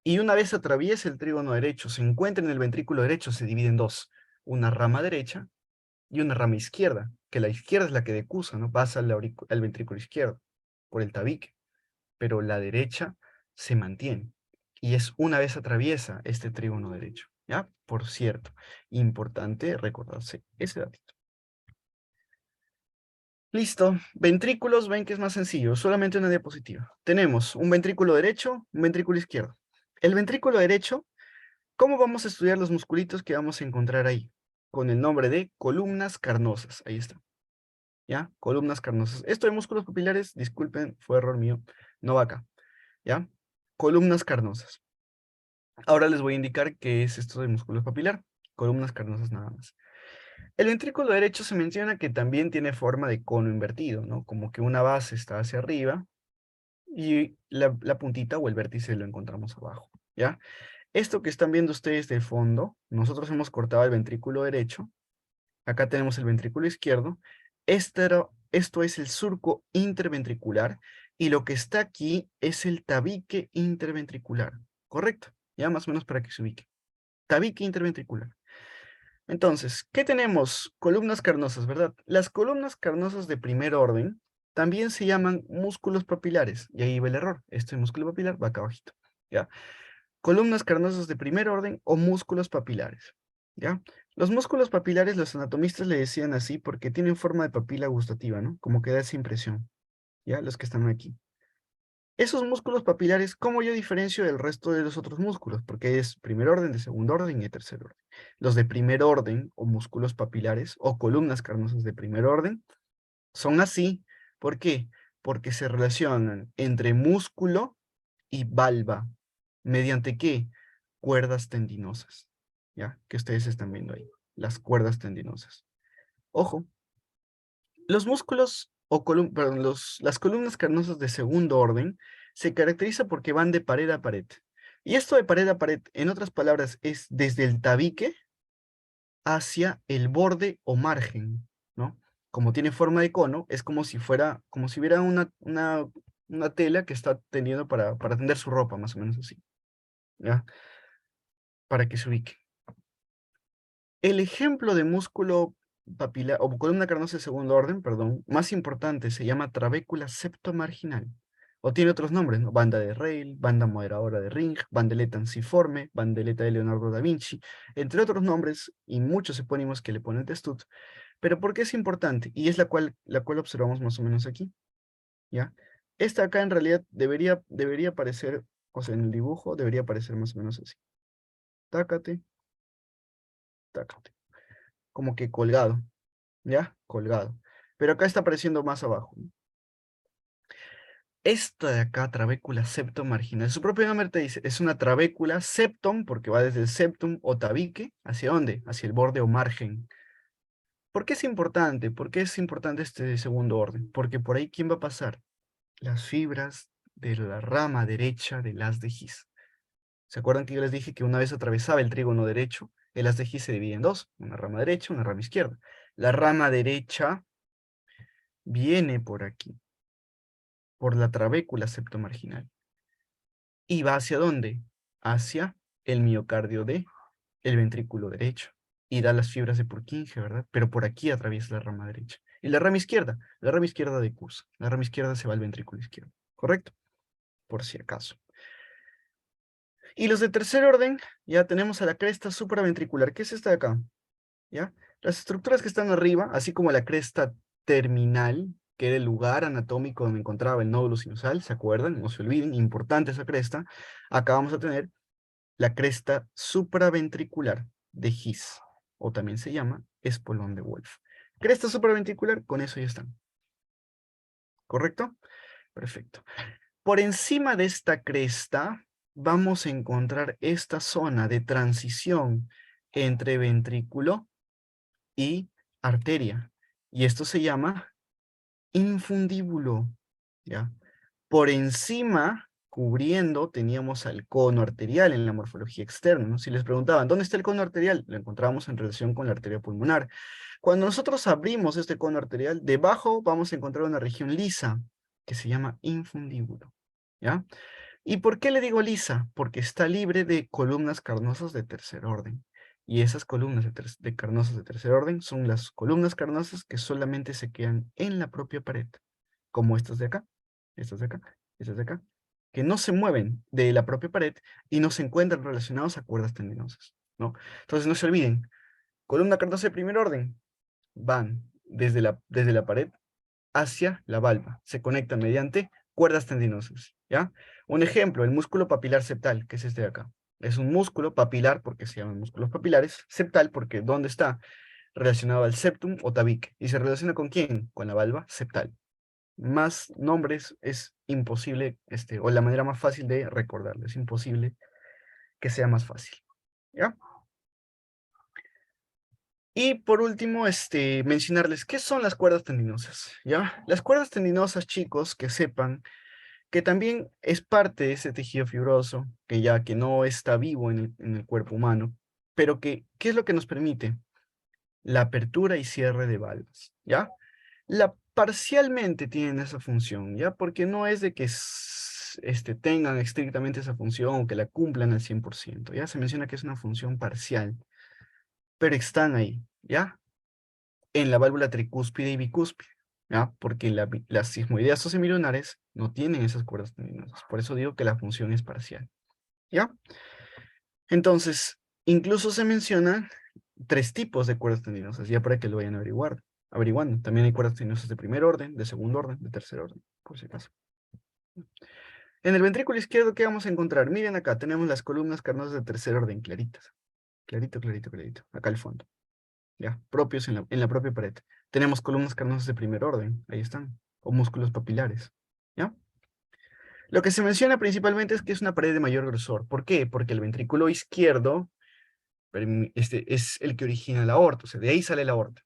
Y una vez atraviesa el trígono derecho, se encuentra en el ventrículo derecho, se divide en dos. Una rama derecha y una rama izquierda, que la izquierda es la que decusa, ¿no? Pasa al ventrículo izquierdo, por el tabique. Pero la derecha se mantiene. Y es una vez atraviesa este trígono derecho, ¿ya? Por cierto, importante recordarse ese datito. Listo, ventrículos, ven que es más sencillo, solamente una diapositiva. Tenemos un ventrículo derecho, un ventrículo izquierdo. El ventrículo derecho, ¿cómo vamos a estudiar los musculitos que vamos a encontrar ahí? Con el nombre de columnas carnosas. Ahí está. ¿Ya? Columnas carnosas. Esto de músculos papilares, disculpen, fue error mío. No va acá. ¿Ya? Columnas carnosas. Ahora les voy a indicar qué es esto de músculo papilar. Columnas carnosas nada más. El ventrículo derecho se menciona que también tiene forma de cono invertido, ¿no? Como que una base está hacia arriba y la puntita o el vértice lo encontramos abajo. ¿Ya? Esto que están viendo ustedes de fondo, nosotros hemos cortado el ventrículo derecho. Acá tenemos el ventrículo izquierdo. Esto es el surco interventricular y lo que está aquí es el tabique interventricular. ¿Correcto? Ya más o menos para que se ubique. Tabique interventricular. Entonces, ¿qué tenemos? Columnas carnosas, ¿verdad? Las columnas carnosas de primer orden también se llaman músculos papilares. Y ahí va el error. Este músculo papilar va acá abajito. ¿Ya? Columnas carnosas de primer orden o músculos papilares. ¿Ya? Los músculos papilares, los anatomistas le decían así porque tienen forma de papila gustativa, ¿no? Como que da esa impresión, ¿ya? Los que están aquí. Esos músculos papilares, ¿cómo yo diferencio del resto de los otros músculos? Porque es primer orden, de segundo orden y de tercer orden. Los de primer orden, o músculos papilares, o columnas carnosas de primer orden, son así. ¿Por qué? Porque se relacionan entre músculo y valva. ¿Mediante qué? Cuerdas tendinosas. ¿Ya? Que ustedes están viendo ahí. Las cuerdas tendinosas. Ojo, los músculos o perdón, las columnas carnosas de segundo orden se caracteriza porque van de pared a pared. Y esto de pared a pared, en otras palabras, es desde el tabique hacia el borde o margen, ¿no? Como tiene forma de cono, es como si fuera, como si hubiera una tela que está tendiendo para tender su ropa, más o menos así, ¿ya? Para que se ubique. El ejemplo de músculo papilar, o columna carnosa de segundo orden, perdón, más importante, se llama trabécula septomarginal. O tiene otros nombres, ¿no? Banda de Rayleigh, banda moderadora de Ring, bandeleta enciforme, bandeleta de Leonardo da Vinci, entre otros nombres y muchos epónimos que le ponen Testut. Pero ¿por qué es importante? Y es la cual observamos más o menos aquí, ¿ya? Esta acá en realidad debería aparecer, o sea, en el dibujo debería aparecer más o menos así. Tácate, tácate. Como que colgado, ¿ya? Colgado. Pero acá está apareciendo más abajo, ¿no? Esta de acá, trabécula septomarginal, su propio nombre te dice, es una trabécula septum, porque va desde el septum o tabique, ¿hacia dónde? Hacia el borde o margen. ¿Por qué es importante? ¿Por qué es importante este segundo orden? Porque por ahí, ¿quién va a pasar? Las fibras de la rama derecha del haz de His. ¿Se acuerdan que yo les dije que una vez atravesaba el trígono derecho, el haz de His se divide en dos, una rama derecha, una rama izquierda? La rama derecha viene por aquí, por la trabécula septomarginal. ¿Y va hacia dónde? Hacia el miocardio de el ventrículo derecho. Y da las fibras de Purkinje, ¿verdad? Pero por aquí atraviesa la rama derecha. Y la rama izquierda de curso. La rama izquierda se va al ventrículo izquierdo, ¿correcto? Por si acaso. Y los de tercer orden, ya tenemos a la cresta supraventricular. ¿Qué es esta de acá? ¿Ya? Las estructuras que están arriba, así como la cresta terminal, que era el lugar anatómico donde encontraba el nódulo sinusal, ¿se acuerdan? No se olviden, importante esa cresta. Acá vamos a tener la cresta supraventricular de His, o también se llama espolón de Wolf. Cresta supraventricular, con eso ya están. ¿Correcto? Perfecto. Por encima de esta cresta vamos a encontrar esta zona de transición entre ventrículo y arteria. Y esto se llama infundíbulo, ¿ya? Por encima, cubriendo, teníamos al cono arterial en la morfología externa, ¿no? Si les preguntaban, ¿dónde está el cono arterial? Lo encontramos en relación con la arteria pulmonar. Cuando nosotros abrimos este cono arterial, debajo vamos a encontrar una región lisa, que se llama infundíbulo, ¿ya? ¿Y por qué le digo lisa? Porque está libre de columnas carnosas de tercer orden. Y esas columnas de carnosas de tercer orden son las columnas carnosas que solamente se quedan en la propia pared, como estas de acá, estas de acá, estas de acá, que no se mueven de la propia pared y no se encuentran relacionados a cuerdas tendinosas, ¿no? Entonces no se olviden, columna carnosa de primer orden, van desde la pared hacia la valva. Se conecta mediante cuerdas tendinosas, ¿ya? Un ejemplo, el músculo papilar septal, que es este de acá. Es un músculo papilar porque se llaman músculos papilares, septal porque ¿dónde está? Relacionado al septum o tabique. ¿Y se relaciona con quién? Con la valva septal. Más nombres es imposible, o la manera más fácil de recordarlo, es imposible que sea más fácil, ¿ya? Y por último, mencionarles qué son las cuerdas tendinosas, ¿ya? Las cuerdas tendinosas, chicos, que sepan que también es parte de ese tejido fibroso, que ya que no está vivo en el cuerpo humano, pero que, ¿qué es lo que nos permite? La apertura y cierre de valvas, ¿ya? Parcialmente tienen esa función, ¿ya? Porque no es de que tengan estrictamente esa función o que la cumplan al 100%, ¿ya? Se menciona que es una función parcial, pero están ahí, ¿ya? En la válvula tricúspide y bicúspide, ¿ya? Porque las sismoideas o semilunares no tienen esas cuerdas tendinosas. Por eso digo que la función es parcial, ¿ya? Entonces, incluso se menciona tres tipos de cuerdas tendinosas, ya para que lo vayan averiguando. También hay cuerdas tendinosas de primer orden, de segundo orden, de tercer orden, por si acaso. En el ventrículo izquierdo, ¿qué vamos a encontrar? Miren acá, tenemos las columnas carnosas de tercer orden, claritas. Clarito, clarito, clarito. Acá al fondo. Ya, propios en la propia pared. Tenemos columnas carnosas de primer orden, ahí están. O músculos papilares. ¿Ya? Lo que se menciona principalmente es que es una pared de mayor grosor. ¿Por qué? Porque el ventrículo izquierdo es el que origina la aorta, o sea, de ahí sale la aorta.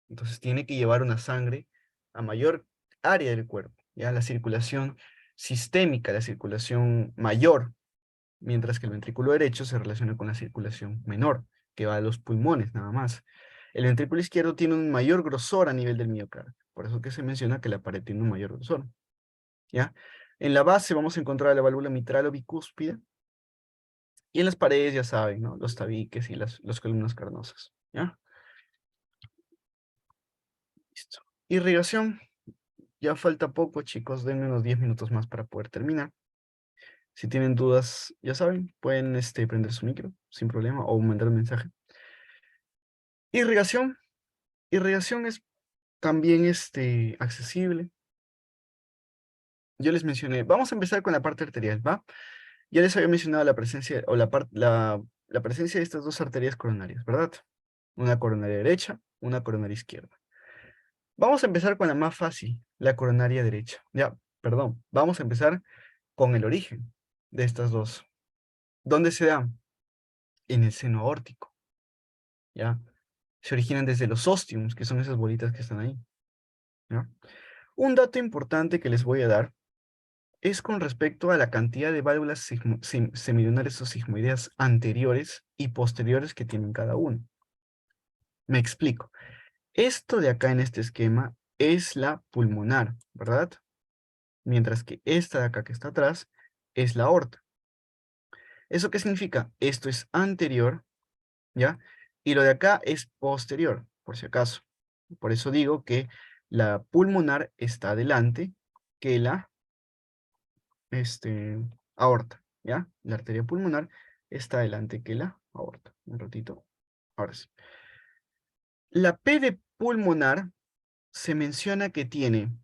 Entonces tiene que llevar una sangre a mayor área del cuerpo, ya la circulación sistémica, la circulación mayor, mientras que el ventrículo derecho se relaciona con la circulación menor, que va a los pulmones nada más. El ventrículo izquierdo tiene un mayor grosor a nivel del miocardio, por eso que se menciona que la pared tiene un mayor grosor, ¿ya? En la base vamos a encontrar la válvula mitral o bicúspide, y en las paredes, ya saben, ¿no? Los tabiques y las columnas carnosas, ¿ya? Listo. Irrigación. Ya falta poco, chicos. Denme unos 10 minutos más para poder terminar. Si tienen dudas, ya saben, pueden prender su micro sin problema o mandar un mensaje. Irrigación. Irrigación es también accesible. Yo les mencioné, vamos a empezar con la parte arterial, ¿va? Ya les había mencionado la presencia o la presencia de estas dos arterias coronarias, ¿verdad? Una coronaria derecha, una coronaria izquierda. Vamos a empezar con la más fácil, la coronaria derecha. Ya, perdón, vamos a empezar con el origen de estas dos. ¿Dónde se dan? En el seno aórtico, ¿ya? Se originan desde los ostiums, que son esas bolitas que están ahí, ¿ya? Un dato importante que les voy a dar es con respecto a la cantidad de válvulas semilunares o sigmoideas anteriores y posteriores que tienen cada uno. Me explico. Esto de acá en este esquema es la pulmonar, ¿verdad? Mientras que esta de acá que está atrás es la aorta. ¿Eso qué significa? Esto es anterior, ¿ya? Y lo de acá es posterior, por si acaso. Por eso digo que la pulmonar está adelante que la aorta, ¿ya? La arteria pulmonar está adelante que la aorta. Un ratito. Ahora sí. La P de pulmonar se menciona que tiene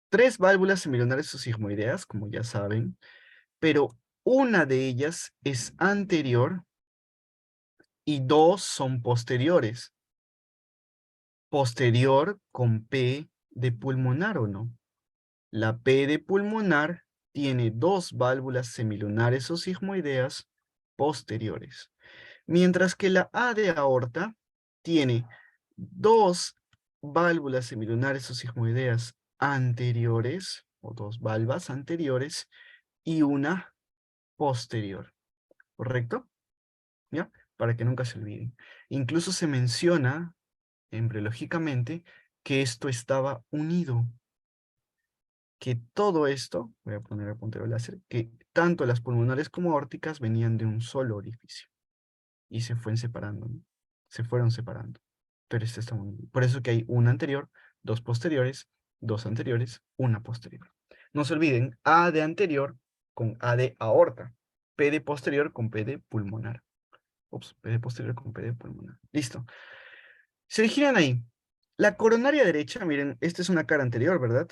3 válvulas semilunares o sigmoideas, como ya saben, pero una de ellas es anterior y 2 son posteriores. Posterior con P de pulmonar, ¿o no? La P de pulmonar tiene 2 válvulas semilunares o sigmoideas posteriores, mientras que la A de aorta tiene 2 válvulas semilunares o sigmoideas anteriores, o 2 valvas anteriores, y una posterior, ¿correcto? ¿Ya? Para que nunca se olviden. Incluso se menciona embriológicamente que esto estaba unido, que todo esto, voy a poner el puntero láser, que tanto las pulmonares como aórticas venían de un solo orificio y se fueron separando, ¿no? Se fueron separando. Pero este está unido. Por eso que hay una anterior, 2 posteriores, 2 anteriores, una posterior. No se olviden, A de anterior con A de aorta, P de posterior con P de pulmonar. Ups, P de posterior con P de pulmonar. Listo. Se originan ahí. La coronaria derecha, miren, esta es una cara anterior, ¿verdad?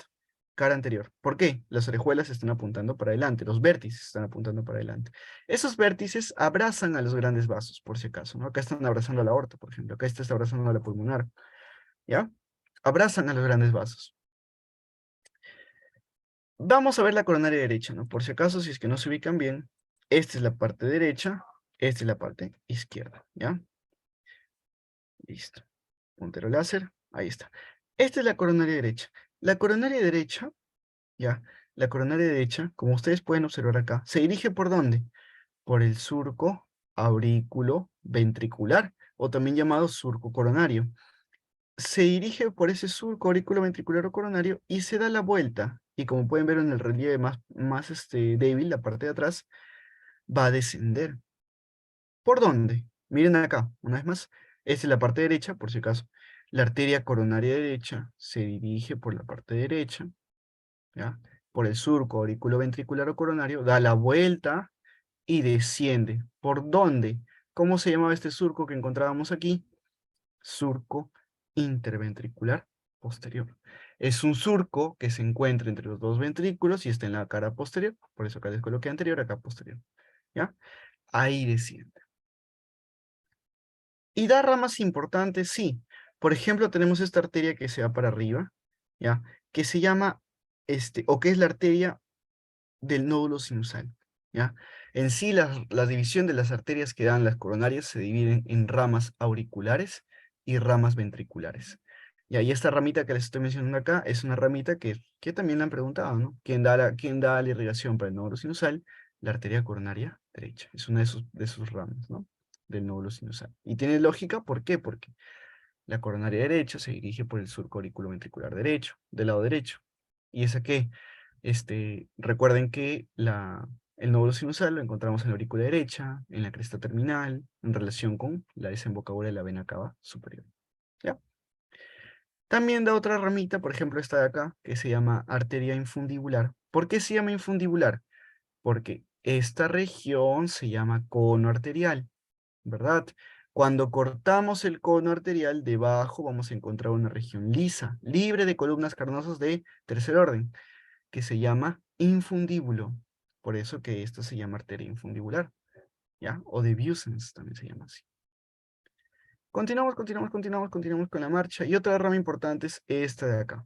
Cara anterior. ¿Por qué? Las orejuelas están apuntando para adelante, los vértices están apuntando para adelante. Esos vértices abrazan a los grandes vasos, por si acaso, ¿no? Acá están abrazando a la aorta, por ejemplo. Acá está abrazando a la pulmonar, ¿ya? Abrazan a los grandes vasos. Vamos a ver la coronaria derecha, ¿no? Por si acaso, si es que no se ubican bien, esta es la parte derecha, esta es la parte izquierda, ¿ya? Listo. Puntero láser, ahí está. Esta es la coronaria derecha. La coronaria derecha, ya, la coronaria derecha, como ustedes pueden observar acá, ¿se dirige por dónde? Por el surco aurículo ventricular, o también llamado surco coronario. Se dirige por ese surco auriculo ventricular o coronario y se da la vuelta. Y como pueden ver en el relieve más débil, la parte de atrás, va a descender. ¿Por dónde? Miren acá, una vez más. Esta es la parte derecha, por si acaso. La arteria coronaria derecha se dirige por la parte derecha, ¿ya? Por el surco auriculoventricular o coronario, da la vuelta y desciende. ¿Por dónde? ¿Cómo se llamaba este surco que encontrábamos aquí? Surco interventricular posterior. Es un surco que se encuentra entre los dos ventrículos y está en la cara posterior. Por eso acá les coloqué anterior, acá posterior. ¿Ya? Ahí desciende. ¿Y da ramas importantes? Sí. Por ejemplo, tenemos esta arteria que se va para arriba, ¿ya? Que se llama, o que es la arteria del nódulo sinusal, ¿ya? En sí, la división de las arterias que dan las coronarias se dividen en ramas auriculares y ramas ventriculares. Y esta ramita que les estoy mencionando acá es una ramita que también le han preguntado, ¿no? ¿Quién da la irrigación para el nódulo sinusal? La arteria coronaria derecha. Es una de sus ramas, ¿no? Del nódulo sinusal. Y tiene lógica, ¿por qué? Porque la coronaria derecha se dirige por el surco auriculoventricular derecho, del lado derecho. ¿Y esa qué? Recuerden que el nódulo sinusal lo encontramos en la aurícula derecha, en la cresta terminal, en relación con la desembocadura de la vena cava superior. ¿Ya? También da otra ramita, por ejemplo esta de acá, que se llama arteria infundibular. ¿Por qué se llama infundibular? Porque esta región se llama cono arterial, ¿verdad? Cuando cortamos el cono arterial, debajo vamos a encontrar una región lisa, libre de columnas carnosas de tercer orden, que se llama infundíbulo. Por eso que esto se llama arteria infundibular, ¿ya? O de Vieussens también se llama así. Continuamos con la marcha. Y otra rama importante es esta de acá.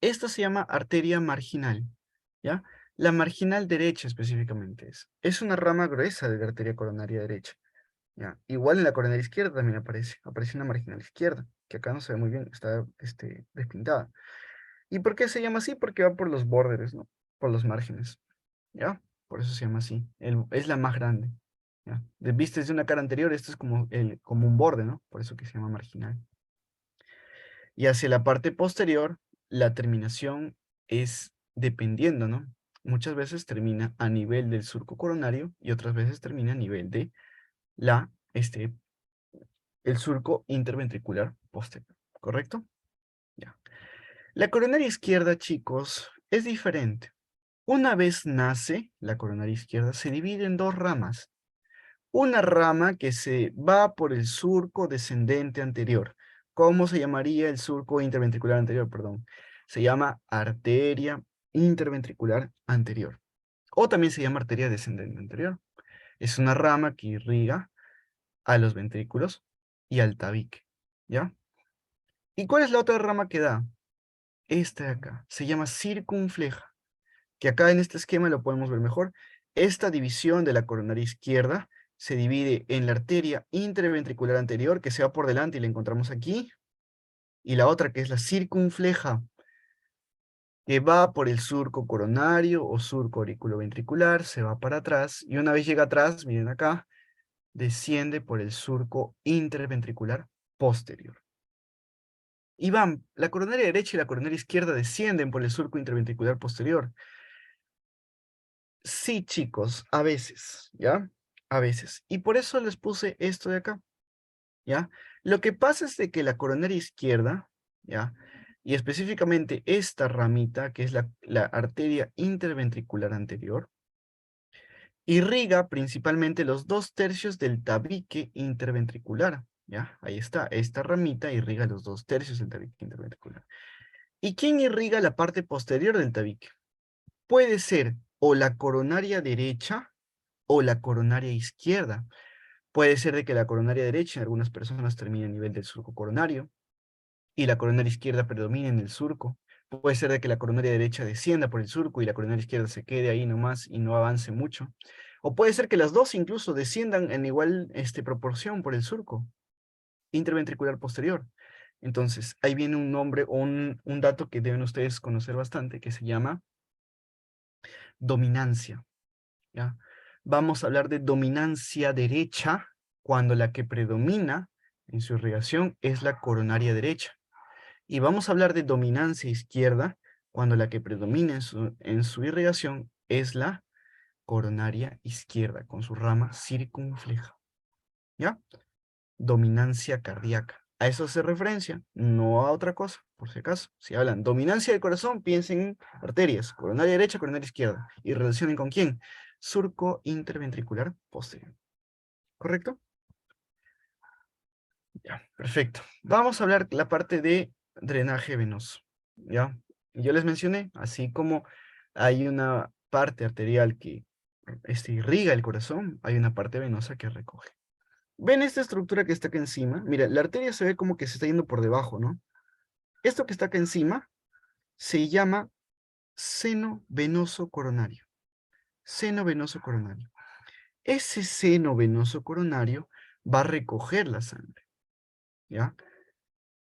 Esta se llama arteria marginal, ¿ya? La marginal derecha específicamente es. Es una rama gruesa de la arteria coronaria derecha, ¿ya? Igual en la coronaria izquierda también aparece una marginal izquierda, que acá no se ve muy bien, está despintada. ¿Y por qué se llama así? Porque va por los bordes, ¿no? Por los márgenes, ¿ya? Por eso se llama así. Es la más grande, ¿ya? Viste desde una cara anterior, esto es como un borde, ¿no? Por eso que se llama marginal. Y hacia la parte posterior, la terminación es dependiendo, ¿no? Muchas veces termina a nivel del surco coronario y otras veces termina a nivel de el surco interventricular posterior, ¿correcto? Ya. La coronaria izquierda, chicos, es diferente. Una vez nace, la coronaria izquierda se divide en dos ramas. Una rama que se va por el surco descendente anterior. ¿Cómo se llamaría el surco interventricular anterior? Perdón. Se llama arteria interventricular anterior. O también se llama arteria descendente anterior. Es una rama que irriga a los ventrículos y al tabique. ¿Ya? ¿Y cuál es la otra rama que da? Esta de acá. Se llama circunfleja. Que acá en este esquema lo podemos ver mejor. Esta división de la coronaria izquierda se divide en la arteria interventricular anterior, que se va por delante y la encontramos aquí, y la otra que es la circunfleja, que va por el surco coronario o surco auriculoventricular, se va para atrás, y una vez llega atrás, miren acá, desciende por el surco interventricular posterior. Y van, la coronaria derecha y la coronaria izquierda descienden por el surco interventricular posterior. Sí, chicos, a veces, ¿ya? A veces. Y por eso les puse esto de acá, ¿ya? Lo que pasa es de que la coronaria izquierda, ¿ya? Y específicamente esta ramita, que es la arteria interventricular anterior, irriga principalmente los 2/3 del tabique interventricular, ¿ya? Ahí está, esta ramita irriga los 2/3 del tabique interventricular. ¿Y quién irriga la parte posterior del tabique? Puede ser o la coronaria derecha o la coronaria izquierda. Puede ser de que la coronaria derecha en algunas personas termine a nivel del surco coronario y la coronaria izquierda predomine en el surco. Puede ser de que la coronaria derecha descienda por el surco y la coronaria izquierda se quede ahí nomás y no avance mucho. O puede ser que las dos incluso desciendan en igual proporción por el surco interventricular posterior. Entonces, ahí viene un nombre o un dato que deben ustedes conocer bastante, que se llama dominancia. ¿Ya? Vamos a hablar de dominancia derecha cuando la que predomina en su irrigación es la coronaria derecha. Y vamos a hablar de dominancia izquierda cuando la que predomina en su irrigación es la coronaria izquierda con su rama circunfleja. ¿Ya? Dominancia cardíaca. A eso hace referencia, no a otra cosa, por si acaso. Si hablan dominancia del corazón, piensen en arterias, coronaria derecha, coronaria izquierda. ¿Y relacionen con quién? Surco interventricular posterior. ¿correcto? Ya, perfecto. Vamos a hablar la parte de drenaje venoso, ¿ya? Yo les mencioné, así como hay una parte arterial que irriga el corazón, hay una parte venosa que recoge. ¿Ven esta estructura que está acá encima? Mira, la arteria se ve como que se está yendo por debajo, ¿no? Esto que está acá encima se llama seno venoso coronario. Seno venoso coronario. Ese seno venoso coronario va a recoger la sangre, ¿ya?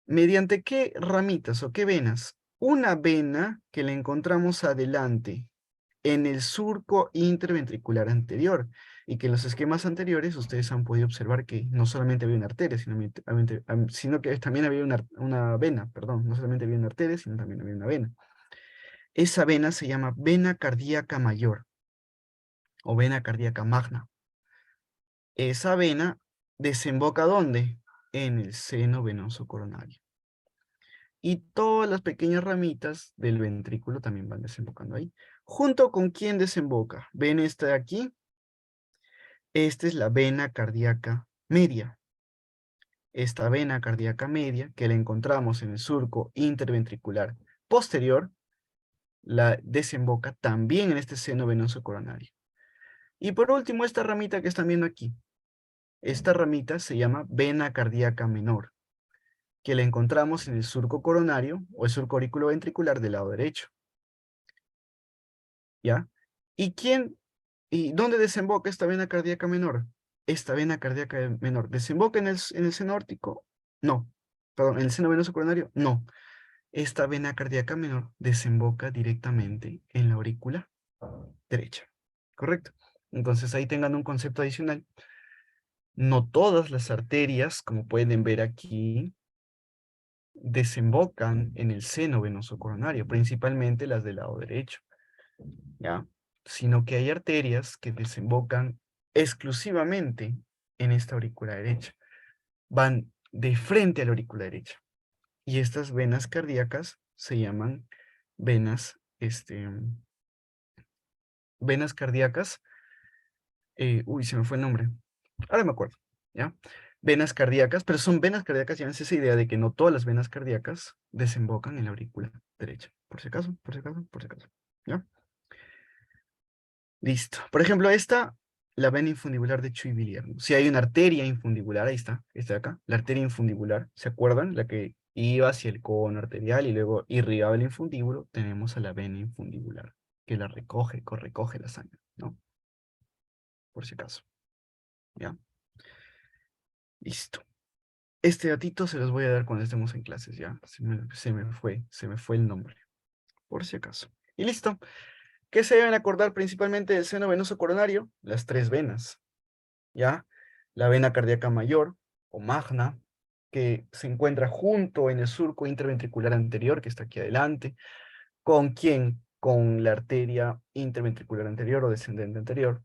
¿Mediante qué ramitas o qué venas? Una vena que la encontramos adelante, en el surco interventricular anterior, y que en los esquemas anteriores ustedes han podido observar que no solamente había una arteria, sino que también había una vena, perdón, no solamente había una arteria, sino también había una vena. Esa vena se llama vena cardíaca mayor, o vena cardíaca magna. Esa vena desemboca ¿dónde? En el seno venoso coronario. Y todas las pequeñas ramitas del ventrículo también van desembocando ahí. ¿Junto con quién desemboca? ¿Ven esta de aquí? Esta es la vena cardíaca media. Esta vena cardíaca media, que la encontramos en el surco interventricular posterior, la desemboca también en este seno venoso coronario. Y por último, esta ramita que están viendo aquí. Esta ramita se llama vena cardíaca menor, que la encontramos en el surco coronario o el surco auriculoventricular del lado derecho. ¿Ya? ¿Y dónde desemboca esta vena cardíaca menor? Esta vena cardíaca menor, ¿desemboca en el seno órtico? No. Perdón, ¿en el seno venoso coronario? No. Esta vena cardíaca menor desemboca directamente en la aurícula derecha. ¿Correcto? Entonces ahí tengan un concepto adicional. No todas las arterias, como pueden ver aquí, desembocan en el seno venoso coronario, principalmente las del lado derecho, ¿ya? Sino que hay arterias que desembocan exclusivamente en esta aurícula derecha. Van de frente a la aurícula derecha. Y estas venas cardíacas se llaman venas, venas cardíacas, uy, se me fue el nombre. Ahora me acuerdo, ¿ya? Venas cardíacas, pero son venas cardíacas, llévense esa idea de que no todas las venas cardíacas desembocan en la aurícula derecha. Por si acaso, por si acaso, por si acaso, ¿ya? Listo. Por ejemplo, esta, la vena infundibular de Chuy-Villar, ¿no? Si hay una arteria infundibular, ahí está, esta de acá, la arteria infundibular, ¿se acuerdan? La que iba hacia el cono arterial y luego irrigaba el infundíbulo, tenemos a la vena infundibular, que la recoge la sangre, ¿no? Por si acaso, ¿ya? Listo. Este datito se los voy a dar cuando estemos en clases, ¿ya? Se me fue el nombre, por si acaso. Y listo. ¿Qué se deben acordar principalmente del seno venoso coronario? Las tres venas, ¿ya? La vena cardíaca mayor, o magna, que se encuentra junto en el surco interventricular anterior, que está aquí adelante. ¿Con quién? Con la arteria interventricular anterior o descendente anterior.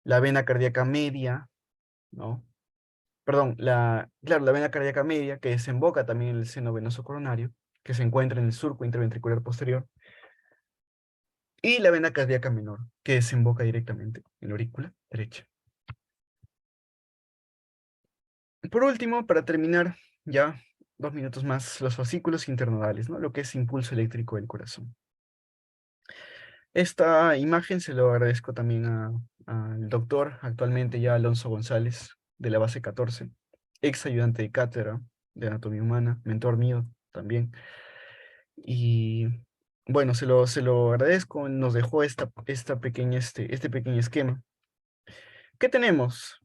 La vena cardíaca media, ¿no? Perdón, claro, la vena cardíaca media, que desemboca también en el seno venoso coronario, que se encuentra en el surco interventricular posterior, y la vena cardíaca menor, que desemboca directamente en la aurícula derecha. Por último, para terminar, ya 2 minutos más, los fascículos internodales, ¿no? Lo que es impulso eléctrico del corazón. Esta imagen se lo agradezco también al doctor, actualmente ya Alonso González, de la base 14, ex ayudante de cátedra de anatomía humana, mentor mío también. Y bueno, se lo agradezco, nos dejó este pequeño esquema. ¿Qué tenemos?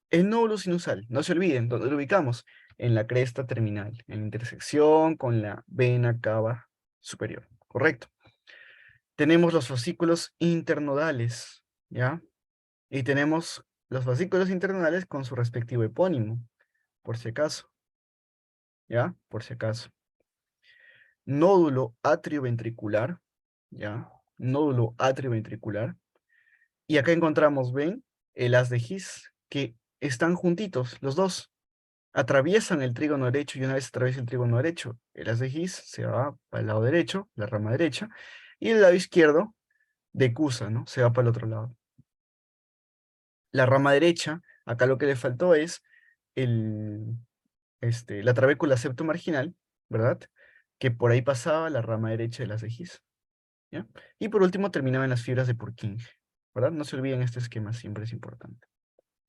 El nódulo sinusal, no se olviden, ¿dónde lo ubicamos? En la cresta terminal, en la intersección con la vena cava superior, ¿correcto? Tenemos los fascículos internodales, ¿ya? Y tenemos los fascículos internodales con su respectivo epónimo, por si acaso, ¿ya? Por si acaso. Nódulo atrioventricular, ¿ya? Nódulo atrioventricular. Y acá encontramos, ¿ven? El haz de His, que están juntitos, los dos. Atraviesan el trígono derecho y una vez atraviesa el trígono derecho, el haz de His se va para el lado derecho, la rama derecha, y el lado izquierdo decusa, ¿no? Se va para el otro lado. La rama derecha, acá lo que le faltó es la trabécula septomarginal, ¿verdad? Que por ahí pasaba la rama derecha de las cejis, ¿ya? Y por último terminaba en las fibras de Purkinje, ¿verdad? No se olviden este esquema, siempre es importante.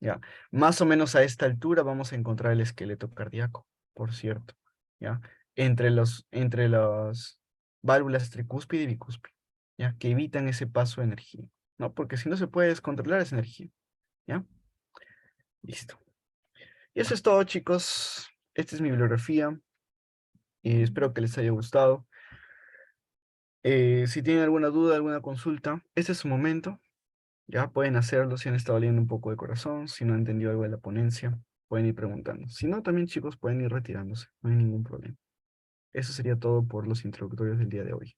¿Ya? Más o menos a esta altura vamos a encontrar el esqueleto cardíaco, por cierto, ¿ya? Entre las válvulas tricúspide y bicúspide, ¿ya? Que evitan ese paso de energía, ¿no? Porque si no se puede descontrolar esa energía, ¿ya? Listo. Y eso es todo, chicos. Esta es mi bibliografía y espero que les haya gustado. Si tienen alguna duda, alguna consulta, este es su momento. Ya pueden hacerlo si han estado leyendo un poco de corazón, si no han entendido algo de la ponencia, pueden ir preguntando. Si no, también chicos pueden ir retirándose, no hay ningún problema. Eso sería todo por los introductorios del día de hoy.